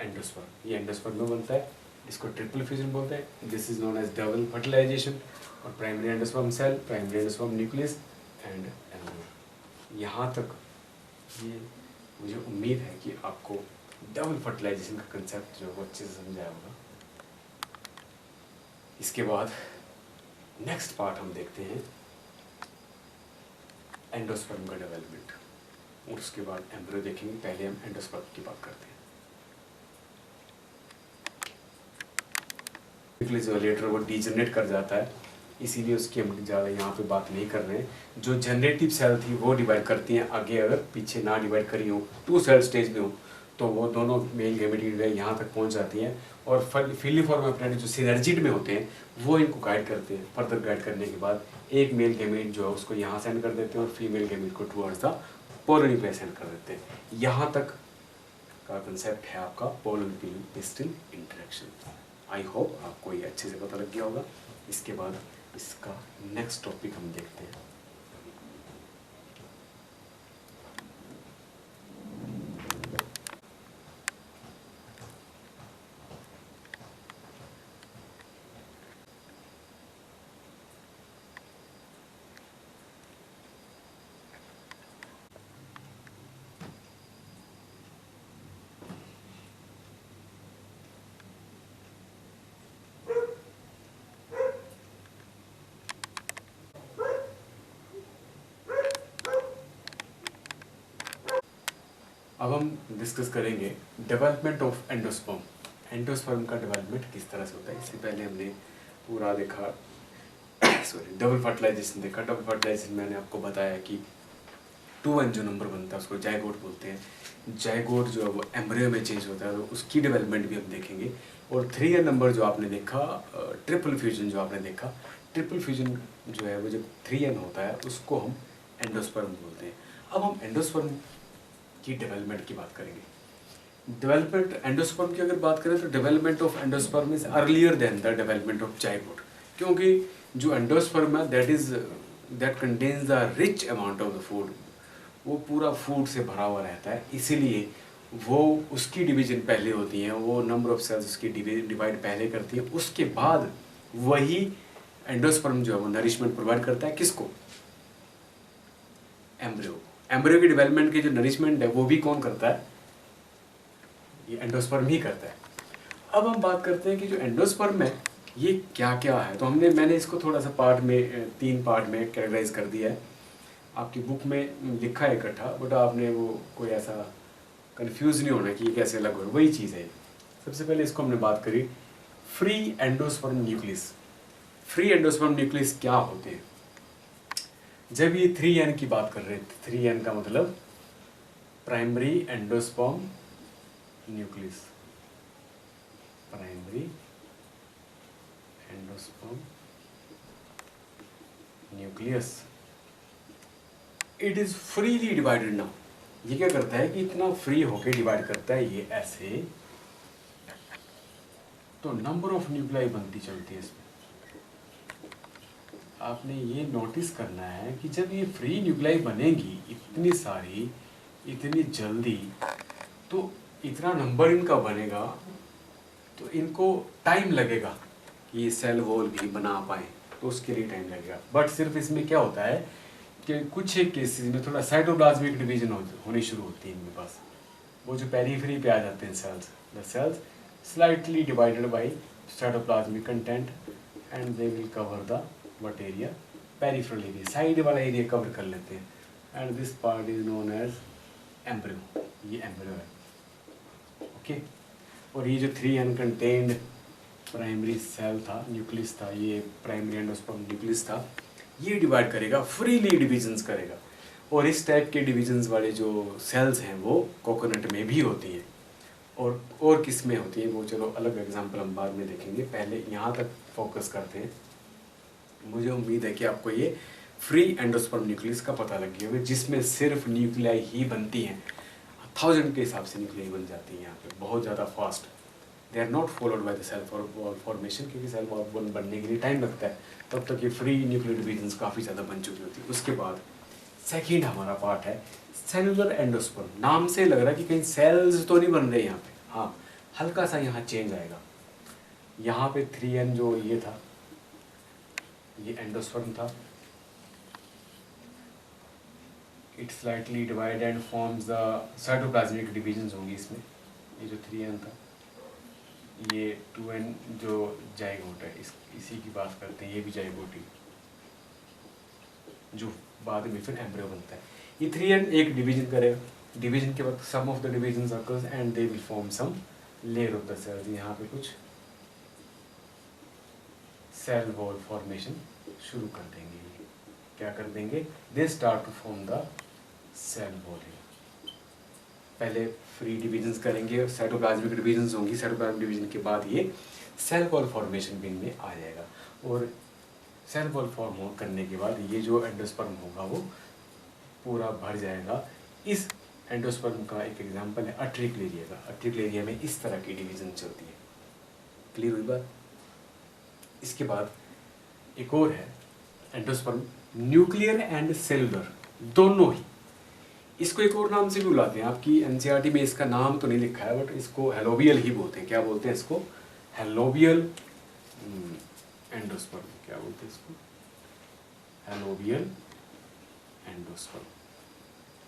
endosperm। ये एंडोस्पर्म में बनता है, इसको ट्रिपल फ्यूजन बोलते हैं। This is known as double fertilisation. और primary endosperm cell, primary endosperm nucleus and embryo. यहाँ तक ये मुझे उम्मीद है कि आपको डबल फर्टिलाइजेशन का कंसेप्ट जो है वो अच्छे से समझाया होगा। इसके बाद नेक्स्ट पार्ट हम देखते हैं एंडोस्पर्म का डेवलपमेंट, और उसके बाद एम्ब्रियो देखेंगे। पहले हम एंडोस्पर्म की बात करते हैं। लेटर वो डीजनरेट कर जाता है, इसीलिए उसकी हम ज़्यादा यहाँ पे बात नहीं कर रहे हैं। जो जनरेटिव सेल थी वो डिवाइड करती हैं आगे, अगर पीछे ना डिवाइड करी हो 2 सेल स्टेज में हो तो वो दोनों मेल गैमेट यहाँ तक पहुँच जाती हैं। और फिलीफॉर्म अपने जो सिनर्जिड में होते हैं वो इनको गाइड करते हैं। फर्दर गाइड करने के बाद एक मेल गैमेट जो है उसको यहाँ सेंड कर देते हैं और फीमेल गैमेट को towards the polar nucleus send कर देते हैं। यहाँ तक का कंसेप्ट है आपका polar pistol interaction. I hope आपको ये अच्छे से पता लग गया होगा। इसके बाद इसका नेक्स्ट टॉपिक हम देखते हैं। अब हम डिस्कस करेंगे डेवलपमेंट ऑफ एंडोस्पर्म। एंडोस्पर्म का डेवलपमेंट किस तरह से होता है। इससे पहले हमने पूरा देखा सॉरी डबल फर्टिलाइजेशन देखा। डबल फर्टिलाइजेशन मैंने आपको बताया कि 2n जो नंबर बनता है उसको जाइगोट बोलते हैं। जाइगोट जो है वो एम्ब्रियो में चेंज होता है, तो उसकी डेवलपमेंट भी हम देखेंगे। और 3n नंबर जो आपने देखा, ट्रिपल फ्यूजन जो आपने देखा, ट्रिपल फ्यूजन जो है वो जब 3n होता है उसको हम एंडोस्पर्म बोलते हैं। अब हम एंडोस्पर्म की डेवलपमेंट की बात करेंगे। डेवलपमेंट एंडोस्पर्म की अगर बात करें तो development of endosperm is earlier than the development of zygote, क्योंकि जो एंडोस्पर्म है that contains the rich amount of the food, वो पूरा फूड से भरा हुआ रहता है, इसीलिए वो उसकी डिवीजन पहले होती है, वो नंबर ऑफ सेल्स उसकी डिवाइड पहले करती है। उसके बाद वही एंडोस्पर्म जो है वो नरिशमेंट प्रोवाइड करता है किसको? एम्ब्रियो। एम्ब्रियो की डेवलपमेंट की जो नरिशमेंट है वो भी कौन करता है? ये एंडोस्पर्म ही करता है। अब हम बात करते हैं कि जो एंडोस्पर्म है ये क्या क्या है। तो मैंने इसको थोड़ा सा पार्ट में 3 पार्ट में कैटेगराइज कर दिया है। आपकी बुक में लिखा है इकट्ठा, बट आपने वो कोई ऐसा कंफ्यूज नहीं होना कि ये कैसे अलग हो, वही चीज़ है। सबसे पहले इसको हमने बात करी free endosperm nucleus. Free endosperm nucleus क्या होते हैं? जब ये 3n की बात कर रहे थे, 3n का मतलब primary endosperm nucleus, primary endosperm nucleus, it is freely divided now. ये क्या करता है कि इतना फ्री होके डिवाइड करता है ये ऐसे, तो नंबर ऑफ न्यूक्लियाई बनती चलती है इसमें। आपने ये नोटिस करना है कि जब ये फ्री न्यूक्लियाई बनेगी इतनी सारी इतनी जल्दी, तो इतना नंबर इनका बनेगा, तो इनको टाइम लगेगा कि ये सेल वॉल भी बना पाए, तो उसके लिए टाइम लगेगा। बट सिर्फ इसमें क्या होता है कि कुछ एक केसेस में थोड़ा साइटोप्लाज्मिक डिवीजन होनी शुरू होती है इनके पास। वो जो पेरीफ्री पे आ जाते हैं cells, the cells slightly divided by cytoplasmic content and they will cover the what area, peripheral area, side वाला एरिया कवर कर लेते हैं, and this part is known as embryo. ये एम्ब्रियो है, ओके। और ये जो 3 अनकंटेन्ड प्राइमरी सेल था, न्यूक्लियस था, ये प्राइमरी एंडोस्पर्म न्यूक्लियस था, ये डिवाइड करेगा, फ्रीली डिविजन्स करेगा। और इस टाइप के डिविजन्स वाले जो सेल्स हैं वो कोकोनट में भी होती हैं, और किस में होती है वो चलो अलग एग्जांपल हम बाद में देखेंगे, पहले यहाँ तक फोकस करते हैं। मुझे उम्मीद है कि आपको ये फ्री एंडोस्पर्म न्यूक्लियस का पता लग गया होगा, जिसमें सिर्फ न्यूक्लियाई ही बनती हैं, 1000 के हिसाब से न्यूक्लियाई बन जाती हैं यहाँ पे, बहुत ज़्यादा fast. They are not followed by the cell wall formation, क्योंकि सेल वॉल बनने के लिए टाइम लगता है, तब तक ये फ्री न्यूक्लियर डिविजन्स काफ़ी ज़्यादा बन चुकी होती है। उसके बाद सेकेंड हमारा पार्ट है सेलुलर एंडोस्पर्म। नाम से लग रहा है कि कहीं सेल्स तो नहीं बन रहे यहाँ पे, हाँ हल्का सा यहाँ चेंज आएगा। यहाँ पे 3N जो ये था, ये एंडोस्पर्म था, it slightly divide and forms the cytoplasmic divisions होंगी इसमें। ये जो 3N था, ये 2N जो जाइगोट है, इसी की बात करते हैं, ये भी जाइगोट ही, जो बाद में फिर एम्ब्रियो बनता है। ये 3N एक डिवीजन करेगा, डिवीजन के बाद some of the divisions occurs and they will form some layer of the cells. यहाँ पे कुछ सेल वॉल फॉर्मेशन शुरू कर देंगे। क्या कर देंगे? They start to form the cell wall. पहले फ्री डिविजन्स करेंगे, साइटोप्लाज्मिक डिविजन्स होंगी, साइटोप्लाज्मिक डिवीजन के बाद ये सेल वॉल फॉर्मेशन भी इनमें आ जाएगा। और सेल वॉल फॉर्म करने के बाद ये जो एंडोस्पर्म होगा वो पूरा भर जाएगा। इस एंडोस्पर्म का एक एग्जांपल है अट्रिक्लेरिया का। अट्रिक्लेरिया में इस तरह की डिवीजन चलती है। क्लियर हुई बात? इसके बाद एक और है एंडोस्पर्म, न्यूक्लियर एंड सेलुलर दोनों ही। इसको एक और नाम से भी बुलाते हैं, आपकी एनसीईआरटी में इसका नाम तो नहीं लिखा है, बट इसको हेलोबियल ही बोलते हैं। क्या बोलते हैं इसको? Helobial endosperm. क्या बोलते हैं इसको? Helobial endosperm.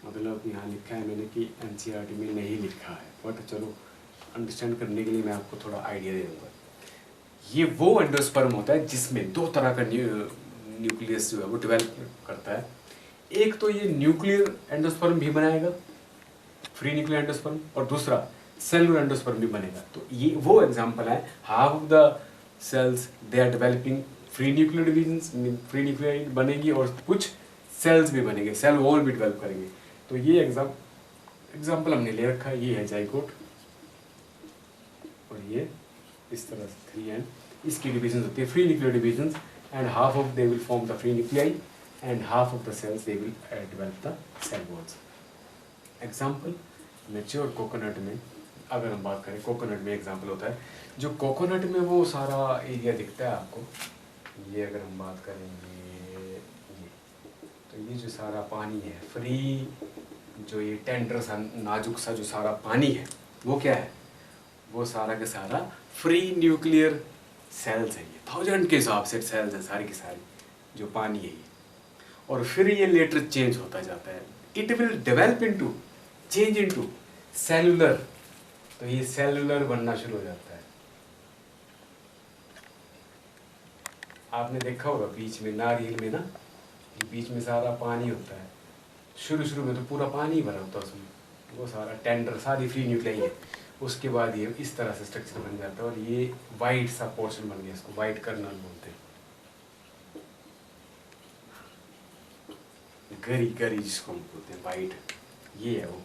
मतलब यहाँ लिखा है मैंने कि एनसीईआरटी में नहीं लिखा है, बट चलो अंडरस्टैंड करने के लिए मैं आपको थोड़ा आइडिया दे दूँगा। ये वो एंडोस्पर्म होता है जिसमें दो तरह का न्यूक्लियस जो है वो डेवलप करता है। एक तो ये न्यूक्लियर एंडोस्पर्म भी बनाएगा, फ्री न्यूक्लियर एंडोस्पर्म, और दूसरा सेलुलर एंडोस्पर्म भी बनेगा। तो ये वो एग्जांपल है, half of the cells they are developing free nuclear divisions, free nuclear बनेगी, और कुछ सेल्स भी बनेंगे, सेल वॉल भी डेवलप करेंगे। तो ये एग्जाम्पल हमने ले रखा है, ये है जाइगोट, और ये इस तरह से 3N इसकी डिविजन होती है free nuclear divisions, and half of they will form the free nuclei and half of the cells they will develop the cell walls. Example mature coconut में अगर हम बात करें, कोकोनट में एग्जाम्पल होता है, जो कोकोनट में वो सारा एरिया दिखता है आपको, ये अगर हम बात करेंगे ये, तो ये जो सारा पानी है फ्री, जो ये टेंडर सा नाजुक सा जो सारा पानी है वो क्या है? वो सारा का सारा फ्री न्यूक्लियर सेल्स है। ये 1000 के हिसाब से सेल्स हैं सारी की सारी, जो पानी है ये। और फिर ये लेटर चेंज होता जाता है, it will develop into, change into cellular. तो ये सेलुलर बनना शुरू हो जाता है। आपने देखा होगा बीच में नारियल में ना, ये बीच में सारा पानी होता है, शुरू में तो पूरा पानी भरा होता है उसमें, वो सारा टेंडर सारी फ्री न्यूक्लियाई है। उसके बाद ये इस तरह से स्ट्रक्चर बन जाता है, और ये वाइट सा पोर्शन बन गया, इसको वाइट कर्नल बोलते हैं, गरी जिसको हम बोलते हैं वाइट, ये है वो।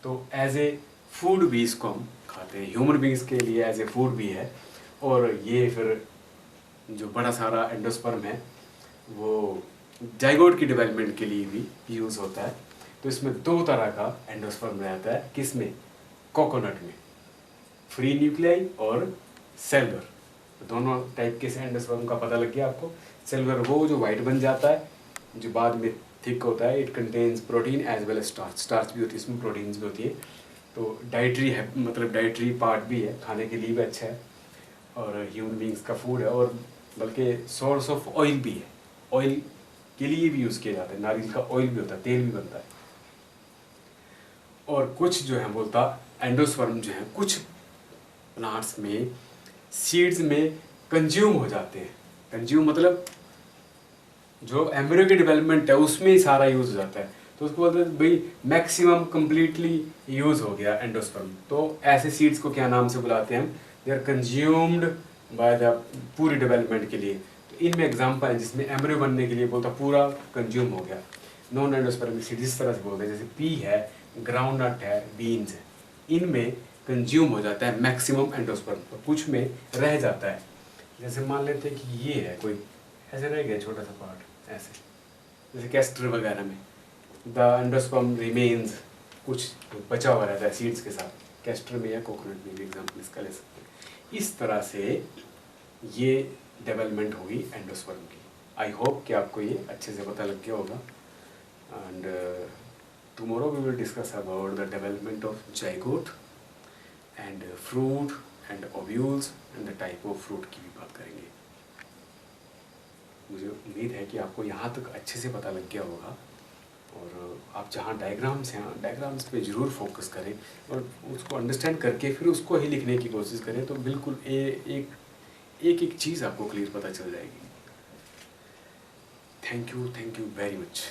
तो एज ए फूड भी इसको हम खाते हैं, ह्यूमन बींग्स के लिए एज ए फूड भी है। और ये फिर जो बड़ा सारा एंडोस्पर्म है वो जाइगोट की डेवलपमेंट के लिए भी यूज़ होता है। तो इसमें 2 तरह का एंडोस्पर्म रहता है, किस में? कोकोनट में, फ्री न्यूक्लियाई और सेलुलर। दोनों टाइप के एंडोस्पर्म का पता लग गया आपको। सेलुलर वो जो वाइट बन जाता है, जो बाद में थिक होता है। It contains protein as well as starch, starch भी होती है इसमें, प्रोटीन्स भी होती है। तो डाइटरी है, मतलब डाइटरी पार्ट भी है, खाने के लिए भी अच्छा है और ह्यूमन बींग्स का फूड है, और बल्कि सोर्स ऑफ ऑयल भी है, ऑयल के लिए भी यूज़ किया जाता है। नारियल का ऑयल भी होता है, तेल भी बनता है। और कुछ जो है बोलता एंडोस्पर्म जो है कुछ प्लांट्स में सीड्स में कंज्यूम हो जाते हैं। कंज्यूम मतलब जो एम्ब्रियो की डेवलपमेंट है उसमें ही सारा यूज़ हो जाता है, तो उसको बोलते हैं भाई मैक्सिमम कंप्लीटली यूज़ हो गया एंडोस्पर्म। तो ऐसे सीड्स को क्या नाम से बुलाते हैं हम? They are consumed by the पूरी डेवलपमेंट के लिए। तो इनमें एग्जाम्पल है जिसमें एम्ब्रियो बनने के लिए बोलता पूरा कंज्यूम हो गया। नॉन एंडोस्पर्मिक सीड जिस तरह से बोलते हैं, जैसे पी है, ग्राउंडनट है, बीन्स है, इनमें कंज्यूम हो जाता है मैक्सिमम एंडोस्पर्म, और कुछ में रह जाता है। जैसे मान लेते हैं कि ये है कोई, ऐसे रह गया छोटा सा पार्ट ऐसे, जैसे कैस्टर वगैरह में द एंडोस्पर्म रिमेन्स, कुछ बचा हुआ रहता है सीड्स के साथ। कैस्टर में या कोकोनट में भी एग्जाम्पल इसका ले सकते हैं। इस तरह से ये डेवलपमेंट होगी एंडोस्पर्म की। आई होप कि आपको ये अच्छे से पता लग गया होगा। And tomorrow we will discuss about the development of zygote and fruit and ovules and the type of fruit की भी बात करेंगे। मुझे उम्मीद है कि आपको यहाँ तक अच्छे से पता लग गया होगा, और आप जहाँ डायग्राम्स हैं डायग्राम्स पे ज़रूर फोकस करें और उसको अंडरस्टैंड करके फिर उसको ही लिखने की कोशिश करें, तो बिल्कुल एक चीज़ आपको क्लियर पता चल जाएगी। Thank you very much.